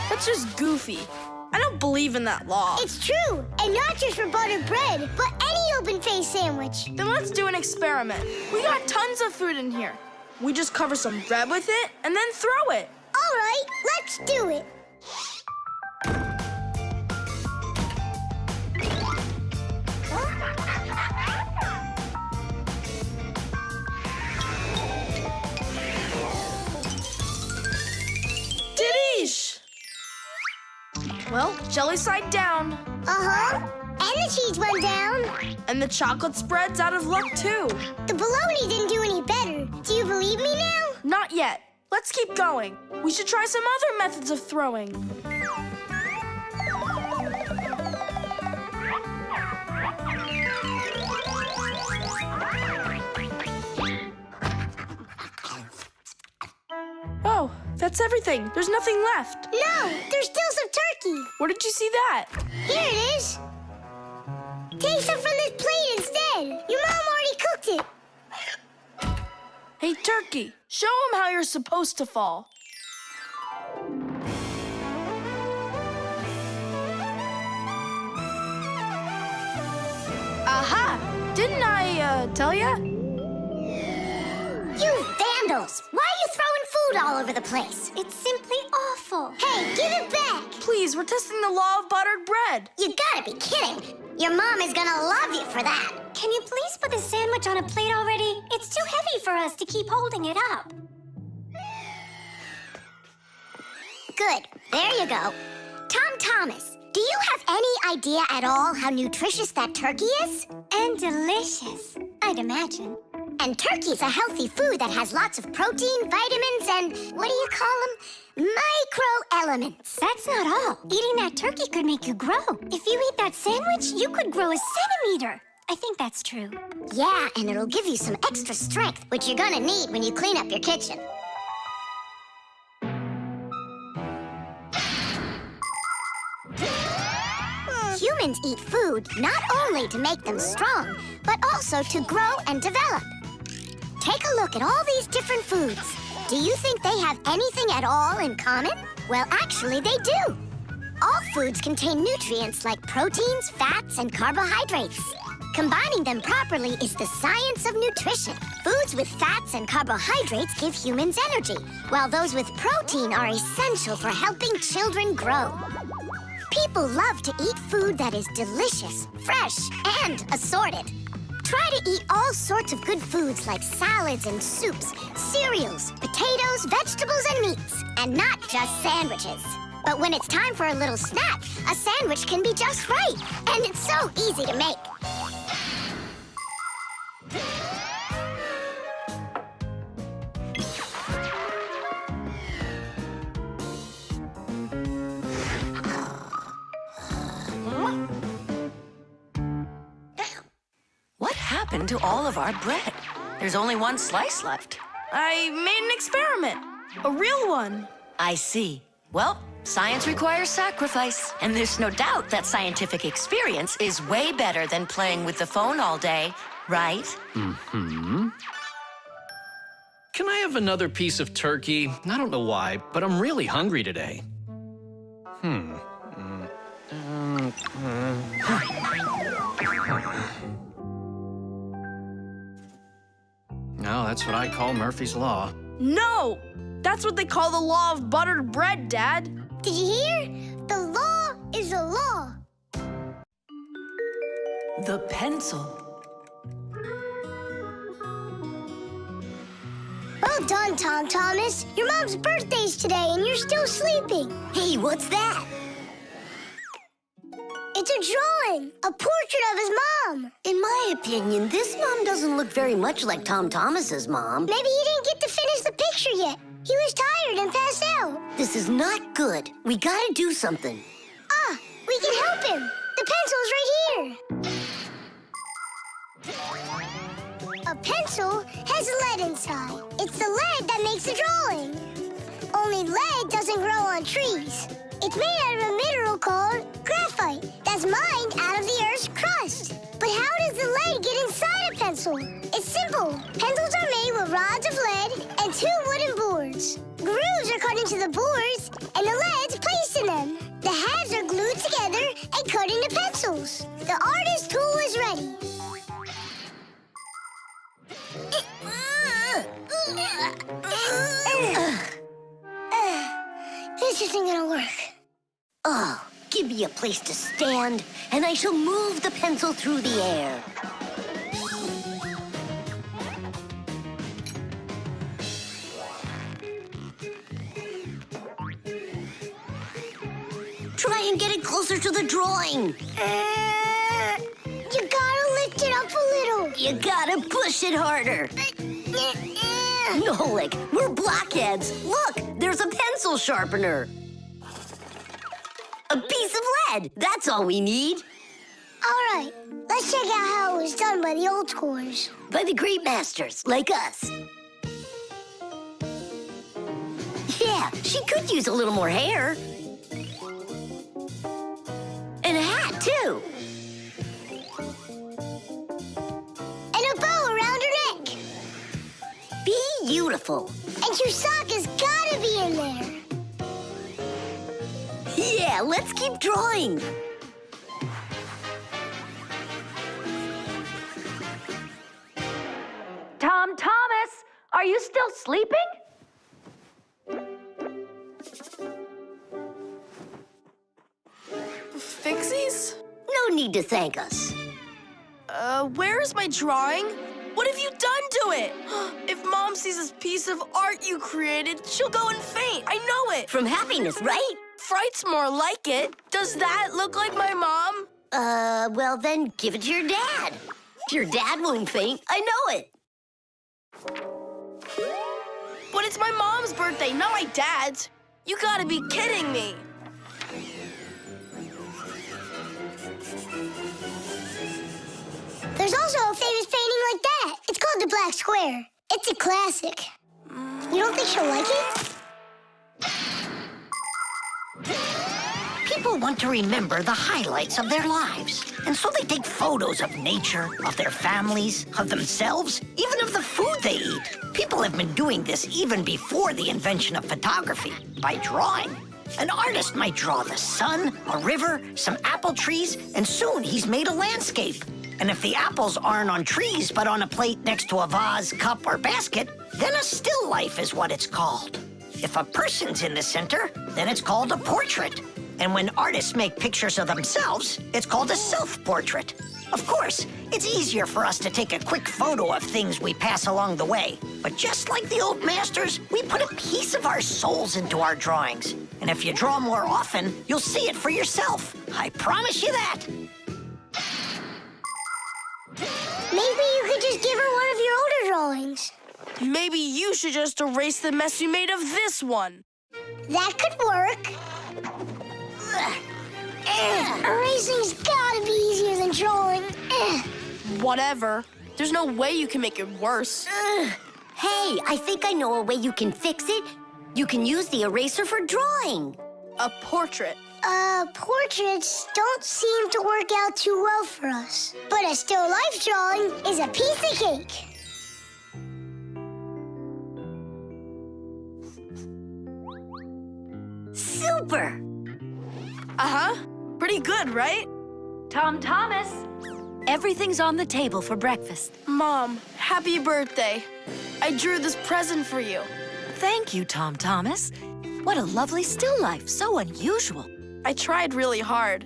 That's just goofy. I don't believe in that law. It's true, and not just for buttered bread, but any open-faced sandwich. Then let's do an experiment. We got tons of food in here. We just cover some bread with it and then throw it. All right, let's do it. Didish! Well, jelly side down. Uh-huh. And the cheese went down. And the chocolate spread's out of luck, too. The bologna didn't do any better. Do you believe me now? Not yet. Let's keep going. We should try some other methods of throwing. Oh, that's everything. There's nothing left. No, there's still some turkey. Where did you see that? Here it is. Take some from this plate instead. Your mom already cooked it. Hey, turkey, show them how you're supposed to fall. Aha! Didn't I, tell ya? You vandals! Why are you throwing food all over the place? It's simply awful. Hey, give it back! Please, we're testing the law of buttered bread. You gotta be kidding. Your mom is gonna love you for that. Can you please put the sandwich on a plate already? It's too heavy for us to keep holding it up. Good. There you go. Tom Thomas, Do you have any idea at all how nutritious that turkey is? And delicious, I'd imagine. And turkey's a healthy food that has lots of protein, vitamins, and what do you call them? Microelements. That's not all. Eating that turkey could make you grow. If you eat that sandwich, you could grow a centimeter. I think that's true. Yeah, and it'll give you some extra strength, which you're gonna need when you clean up your kitchen. Humans eat food not only to make them strong, but also to grow and develop. Take a look at all these different foods. Do you think they have anything at all in common? Well, actually, they do. All foods contain nutrients like proteins, fats, and carbohydrates. Combining them properly is the science of nutrition. Foods with fats and carbohydrates give humans energy, while those with protein are essential for helping children grow. People love to eat food that is delicious, fresh, and assorted. Try to eat all sorts of good foods like salads and soups, cereals, potatoes, vegetables, and meats, and not just sandwiches. But when it's time for a little snack, a sandwich can be just right, and it's so easy to make. What happened to all of our bread? There's only one slice left. I made an experiment. A real one. I see. Well, science requires sacrifice. And there's no doubt that scientific experience is way better than playing with the phone all day, right? Mm-hmm. Can I have another piece of turkey? I don't know why, but I'm really hungry today. No, that's what I call Murphy's Law. No! That's what they call the law of buttered bread, Dad. Did you hear? The law is a law. The pencil. Well done, Tom Thomas. Your mom's birthday's today and you're still sleeping. Hey, what's that? It's a drawing, a portrait of his mom. In my opinion, this mom doesn't look very much like Tom Thomas's mom. Maybe he didn't get to finish the picture yet. He was tired and passed out. This is not good. We gotta do something. Ah, we can help him. The pencil's right here. A pencil has lead inside. It's the lead that makes the drawing. Only lead doesn't grow on trees. It's made out of a mineral called graphite that's mined out of the Earth's crust. But how does the lead get inside a pencil? It's simple. Pencils are made with rods of lead and 2 wooden boards. Grooves are cut into the boards, and the lead's placed in them. The halves are glued together and cut into pencils. The artist's tool is ready. This isn't gonna work. Oh, give me a place to stand, and I shall move the pencil through the air. Try and get it closer to the drawing. You gotta lift it up a little. You gotta push it harder. Nolik, we're blockheads. Look, there's a pencil sharpener. A piece of lead. That's all we need. All right, let's check out how it was done by the old schoolers. By the great masters, like us. Yeah, she could use a little more hair. And a hat, too. And a bow around her neck. Beautiful. And Chusaka's gotta be in there. Yeah, let's keep drawing. Tom Thomas, are you still sleeping? Fixies? No need to thank us. Where is my drawing? What have you done to it? If Mom sees this piece of art you created, she'll go and faint. I know it. From happiness, right? Fright's more like it. Does that look like my mom? Well then give it to your dad. Your dad won't faint, I know it. But it's my mom's birthday, not my dad's. You gotta be kidding me. There's also a famous painting like that. It's called the Black Square. It's a classic. You don't think she'll like it? People want to remember the highlights of their lives. And so they take photos of nature, of their families, of themselves, even of the food they eat. People have been doing this even before the invention of photography, by drawing. An artist might draw the sun, a river, some apple trees, and soon he's made a landscape. And if the apples aren't on trees, but on a plate next to a vase, cup, or basket, then a still life is what it's called. If a person's in the center, then it's called a portrait. And when artists make pictures of themselves, it's called a self-portrait. Of course, it's easier for us to take a quick photo of things we pass along the way. But just like the old masters, we put a piece of our souls into our drawings. And if you draw more often, you'll see it for yourself. I promise you that. Maybe you could just give her one of your older drawings. Maybe you should just erase the mess you made of this one. That could work. Erasing's gotta be easier than drawing. Whatever. There's no way you can make it worse. Hey, I think I know a way you can fix it. You can use the eraser for drawing. A portrait. Portraits don't seem to work out too well for us. But a still life drawing is a piece of cake. Super! Uh-huh. Pretty good, right? Tom Thomas. Everything's on the table for breakfast. Mom, happy birthday. I drew this present for you. Thank you, Tom Thomas. What a lovely still life, so unusual. I tried really hard.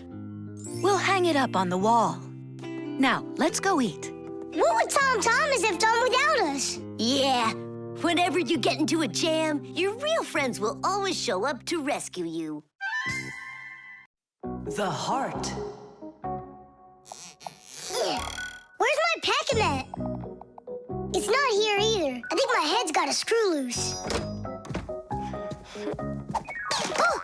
We'll hang it up on the wall. Now, let's go eat. What would Tom Thomas have done without us? Yeah, whenever you get into a jam, your real friends will always show up to rescue you. The heart. Where's my packing mat? It's not here either. I think my head's got a screw loose. Oh!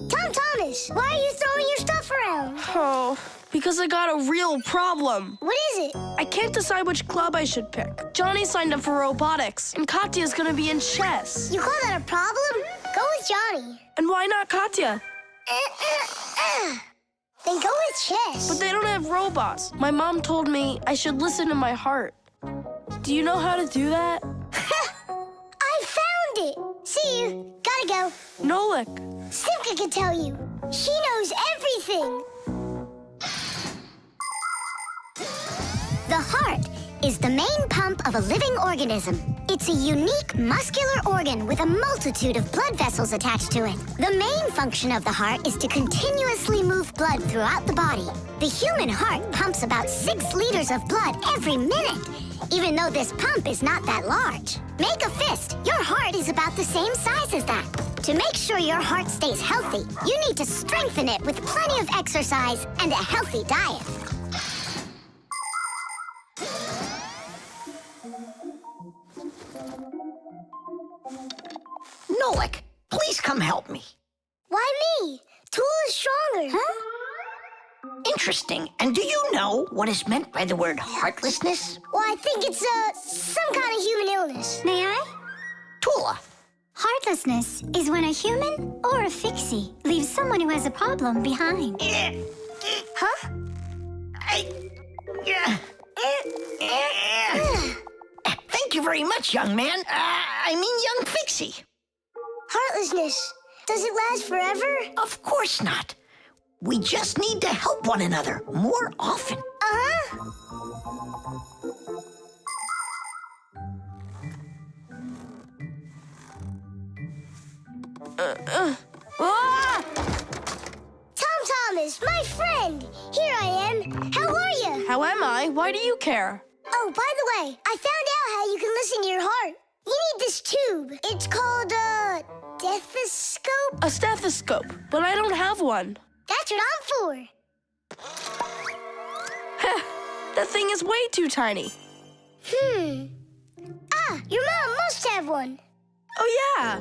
Tom Thomas, why are you throwing your stuff around? Oh, because I got a real problem. What is it? I can't decide which club I should pick. Johnny signed up for robotics, and Katya's gonna be in chess. You call that a problem? Go with Johnny. And why not Katya? Then go with chess. But they don't have robots. My mom told me I should listen to my heart. Do you know how to do that? I found it. See you. Gotta go. Nolik. Simka can tell you. She knows everything. The heart is the main pump of a living organism. It's a unique muscular organ with a multitude of blood vessels attached to it. The main function of the heart is to continuously move blood throughout the body. The human heart pumps about 6 liters of blood every minute, even though this pump is not that large. Make a fist. Your heart is about the same size as that. To make sure your heart stays healthy, you need to strengthen it with plenty of exercise and a healthy diet. Nolik, please come help me. Why me? Tool is stronger. Huh? Interesting. And do you know what is meant by the word heartlessness? Well, I think it's some kind of human illness. May I? Tula. Heartlessness is when a human or a fixie leaves someone who has a problem behind. Huh? Thank you very much, young man. Young Fixie. Heartlessness. Does it last forever? Of course not. We just need to help one another more often. Uh-huh. Tom Thomas, my friend. Here I am. How are you? How am I? Why do you care? Oh, by the way, I found out how you can listen to your heart. You need this tube. It's called, stethoscope? A stethoscope, but I don't have one. That's what I'm for. That thing is way too tiny. Ah, your mom must have one. Oh, yeah.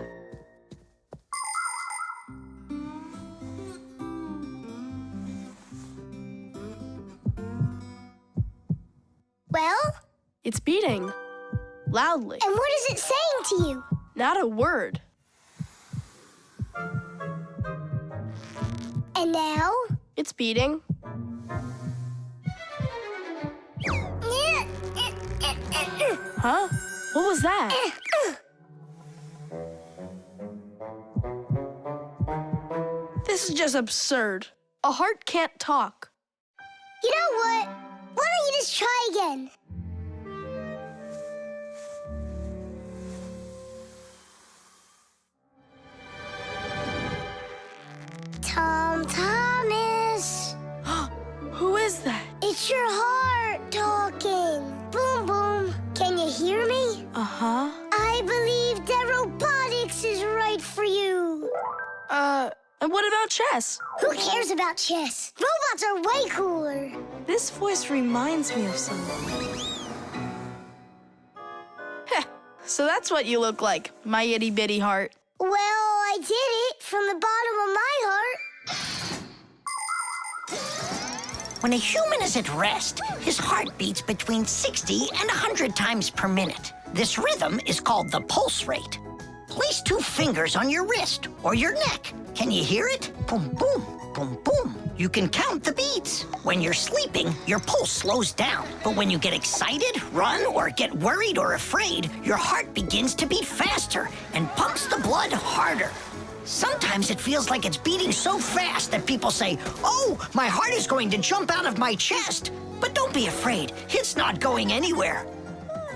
Well? It's beating. Loudly. And what is it saying to you? Not a word. And now? It's beating. Huh? What was that? This is just absurd. A heart can't talk. You know what? Why don't you just try again? Thomas. Who is that? It's your heart talking. Boom, boom. Can you hear me? Uh-huh. I believe that robotics is right for you. And what about chess? Who cares about chess? Robots are way cooler. This voice reminds me of someone. Heh, so that's what you look like, my itty-bitty heart. Well, I did it from the bottom of my heart. When a human is at rest, his heart beats between 60 and 100 times per minute. This rhythm is called the pulse rate. Place 2 fingers on your wrist or your neck. Can you hear it? Boom, boom, boom, boom. You can count the beats. When you're sleeping, your pulse slows down. But when you get excited, run, or get worried or afraid, your heart begins to beat faster and pumps the blood harder. Sometimes it feels like it's beating so fast that people say, "Oh, my heart is going to jump out of my chest." But don't be afraid, it's not going anywhere.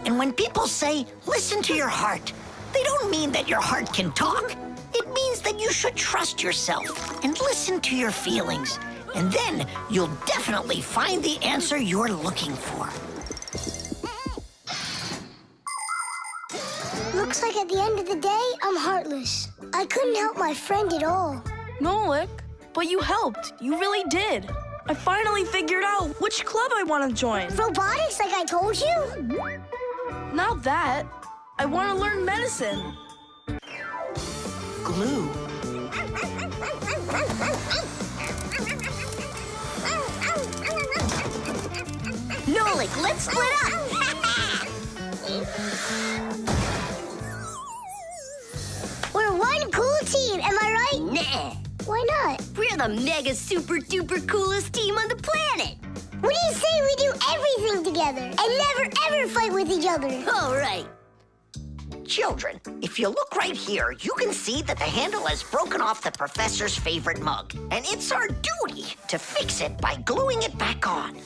And when people say, "Listen to your heart," they don't mean that your heart can talk. It means that you should trust yourself and listen to your feelings. And then you'll definitely find the answer you're looking for. Looks like at the end of the day, I'm heartless. I couldn't help my friend at all. Nolik, but you helped. You really did. I finally figured out which club I want to join. Robotics, like I told you? Not that. I want to learn medicine. Glue. Nolik, let's split up. We're one cool team, am I right? Nah. Why not? We're the mega super duper coolest team on the planet. What do you say we do everything together and never ever fight with each other? All right. Children, if you look right here, you can see that the handle has broken off the professor's favorite mug. And it's our duty to fix it by gluing it back on.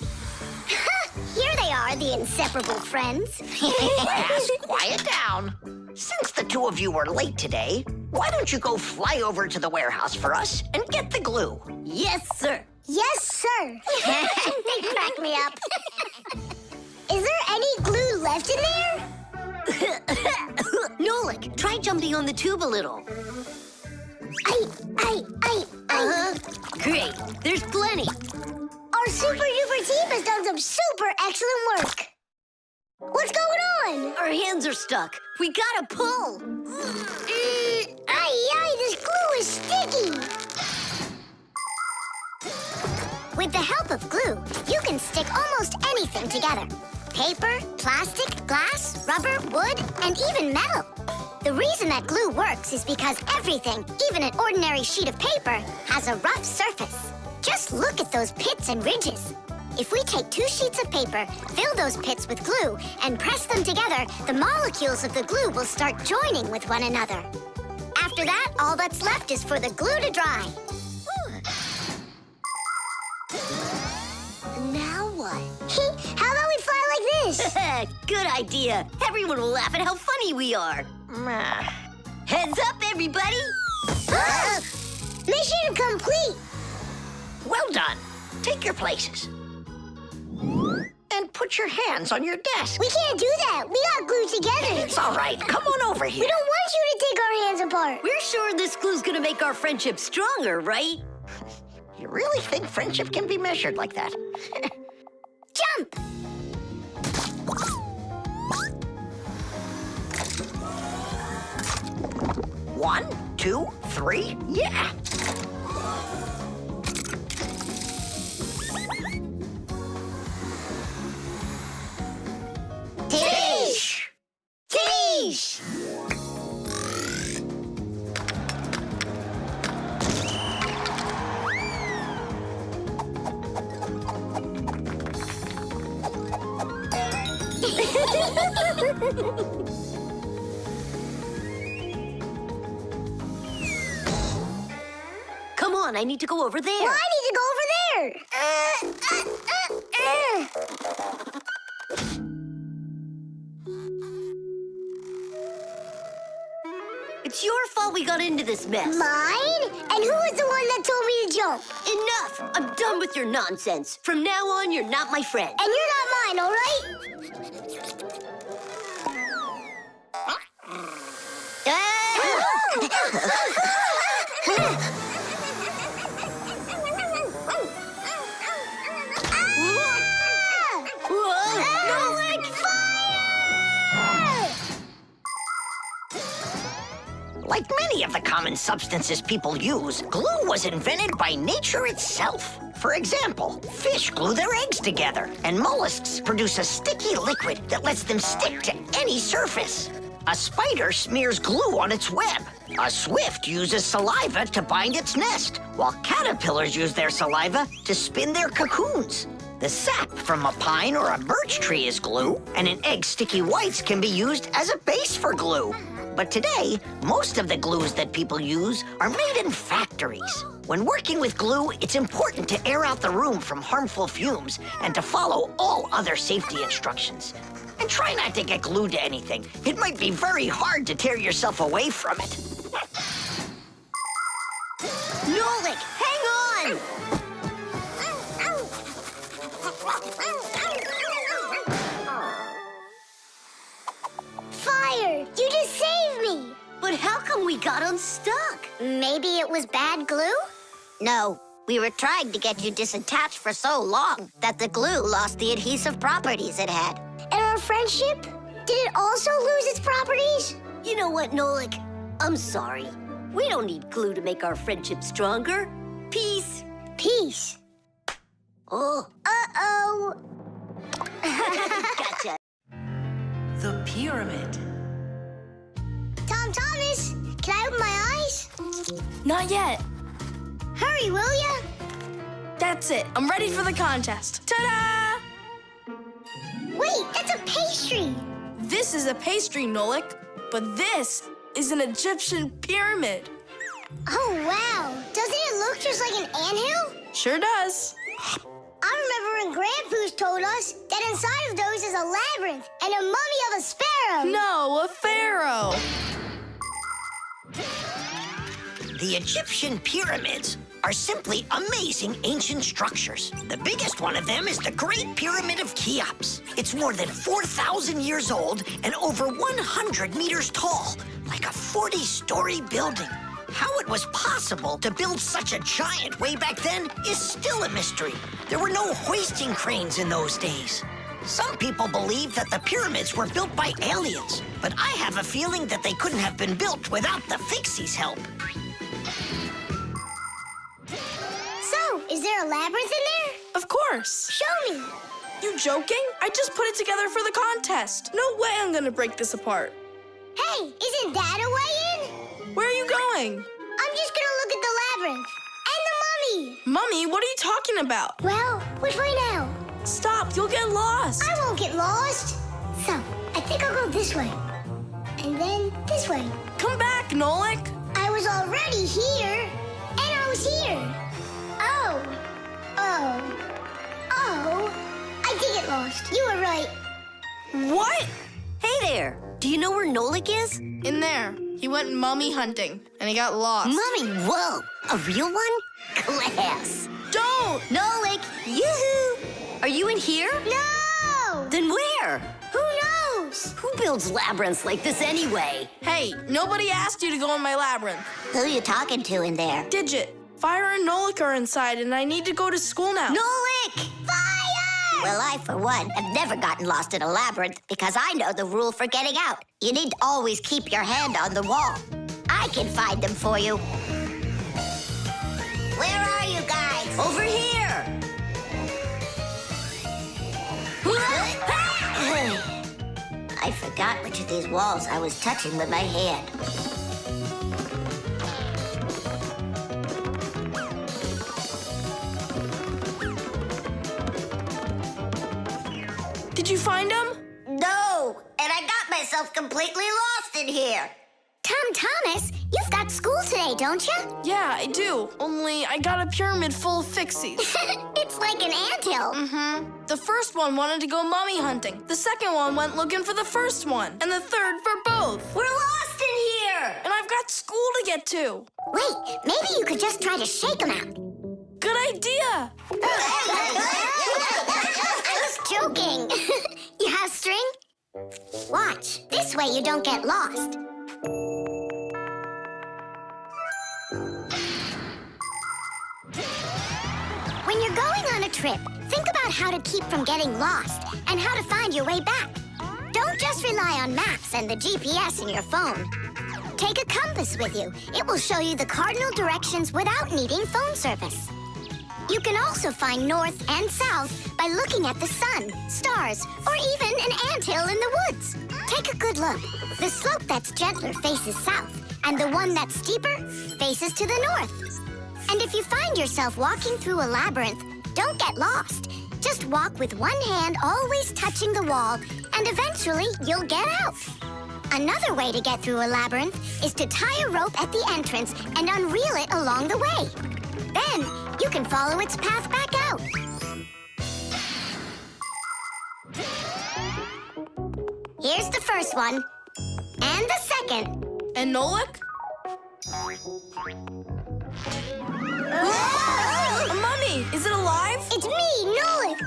Here they are, the inseparable friends. Class, quiet down. Since the 2 of you were late today, why don't you go fly over to the warehouse for us and get the glue? Yes, sir. Yes, sir. They crack me up. Is there any glue left in there? Nolik, try jumping on the tube a little. Great, there's plenty. Our super duper team has done some super excellent work. What's going on? Our hands are stuck. We gotta pull. This glue is sticky. With the help of glue, you can stick almost anything together. Paper, plastic, glass, rubber, wood, and even metal. The reason that glue works is because everything, even an ordinary sheet of paper, has a rough surface. Just look at those pits and ridges. If we take 2 sheets of paper, fill those pits with glue, and press them together, the molecules of the glue will start joining with one another. After that, all that's left is for the glue to dry. Now what? How about we fly like this? Good idea. Everyone will laugh at how funny we are. Heads up, everybody. Mission complete. Well done. Take your places. And put your hands on your desk. We can't do that. We got glued together. It's all right. Come on over here. We don't want you to take our hands apart. We're sure this glue's gonna make our friendship stronger, right? You really think friendship can be measured like that? Jump! One, two, three, yeah. Tish! Tish! Come on, I need to go over there. Well, I need to go over there. It's your fault we got into this mess. Mine? And who was the one that told me to jump? Enough! I'm done with your nonsense. From now on, you're not my friend. And you're not mine, all right? Like many of the common substances people use, glue was invented by nature itself. For example, fish glue their eggs together, and mollusks produce a sticky liquid that lets them stick to any surface. A spider smears glue on its web. A swift uses saliva to bind its nest, while caterpillars use their saliva to spin their cocoons. The sap from a pine or a birch tree is glue, and an egg's sticky whites can be used as a base for glue. But today, most of the glues that people use are made in factories. When working with glue, it's important to air out the room from harmful fumes and to follow all other safety instructions. And try not to get glued to anything. It might be very hard to tear yourself away from it. Nolik, hang on! Fire! You just saved me! But how come we got unstuck? Maybe it was bad glue? No, we were trying to get you disattached for so long that the glue lost the adhesive properties it had. And our friendship? Did it also lose its properties? You know what, Nolik? I'm sorry. We don't need glue to make our friendship stronger. Peace. Peace. Oh. Uh-oh. Gotcha. The pyramid. Tom Thomas, can I open my eyes? Not yet. Hurry, will ya? That's it. I'm ready for the contest. Ta-da! Wait, that's a pastry. This is a pastry, Nolik, but this is an Egyptian pyramid. Oh, wow. Doesn't it look just like an anthill? Sure does. I remember when Grandpoo's told us that inside of those is a labyrinth and a mummy of a sparrow. No, a pharaoh. The Egyptian pyramids are simply amazing ancient structures. The biggest one of them is the Great Pyramid of Cheops. It's more than 4,000 years old and over 100 meters tall, like a 40-story building. How it was possible to build such a giant way back then is still a mystery. There were no hoisting cranes in those days. Some people believe that the pyramids were built by aliens, but I have a feeling that they couldn't have been built without the Fixies' help. So, is there a labyrinth in there? Of course. Show me. You joking? I just put it together for the contest. No way I'm gonna break this apart. Hey, isn't that a way in? Where are you going? I'm just gonna look at the labyrinth. And the mummy. Mummy, what are you talking about? Well, which way now? Stop, you'll get lost. I won't get lost. So, I think I'll go this way. And then this way. Come back, Nolik. I was already here. And I was here. Oh. I did get lost. You were right. What? Hey there. Do you know where Nolik is? In there. He went mummy hunting, and he got lost. Mummy, whoa. A real one? Class. Don't! Nolik, yoo-hoo. Are you in here? No! know. Then where? Who knows? Who builds labyrinths like this anyway? Hey, nobody asked you to go in my labyrinth. Who you talking to in there? Digit, Fire and Nolik are inside, and I need to go to school now. Nolik! Fire! Well, I, for one, have never gotten lost in a labyrinth because I know the rule for getting out. You need to always keep your hand on the wall. I can find them for you. Where are you guys? Over here! I forgot which of these walls I was touching with my hand. Did you find them? No, and I got myself completely lost in here. Tom Thomas, you've got school today, don't you? Yeah, I do. Only I got a pyramid full of Fixies. It's like an anthill. Mm-hmm. The first one wanted to go mummy hunting. The second one went looking for the first one. And the third for both. We're lost in here! And I've got school to get to. Wait, maybe you could just try to shake them out. Good idea. I was joking. You have string? Watch. This way you don't get lost. When you're going on a trip, think about how to keep from getting lost and how to find your way back. Don't just rely on maps and the GPS in your phone. Take a compass with you. It will show you the cardinal directions without needing phone service. You can also find north and south by looking at the sun, stars, or even an anthill in the woods. Take a good look. The slope that's gentler faces south, and the one that's steeper faces to the north. And if you find yourself walking through a labyrinth, don't get lost. Just walk with one hand always touching the wall, and eventually you'll get out. Another way to get through a labyrinth is to tie a rope at the entrance and unreel it along the way. Then you can follow its path back out. Here's the first one, and the second. And Nolik? A mummy! Is it alive? It's me, Nolik.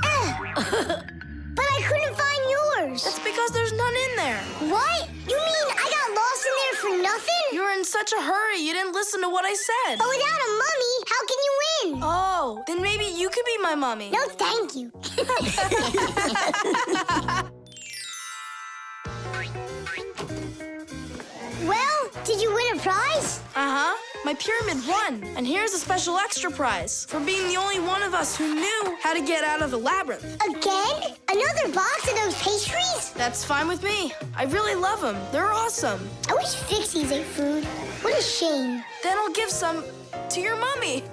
But I couldn't find yours. That's because there's none in there. What? You mean I got lost in there for nothing? You were in such a hurry, you didn't listen to what I said. But without a mummy, how can you win? Oh, then maybe you could be my mummy. No, thank you. Well, did you win a prize? Uh-huh. My pyramid won. And here's a special extra prize for being the only one of us who knew how to get out of the labyrinth. Again? Another box of those pastries? That's fine with me. I really love them. They're awesome. I wish Fixies ate food. What a shame. Then I'll give some to your mummy.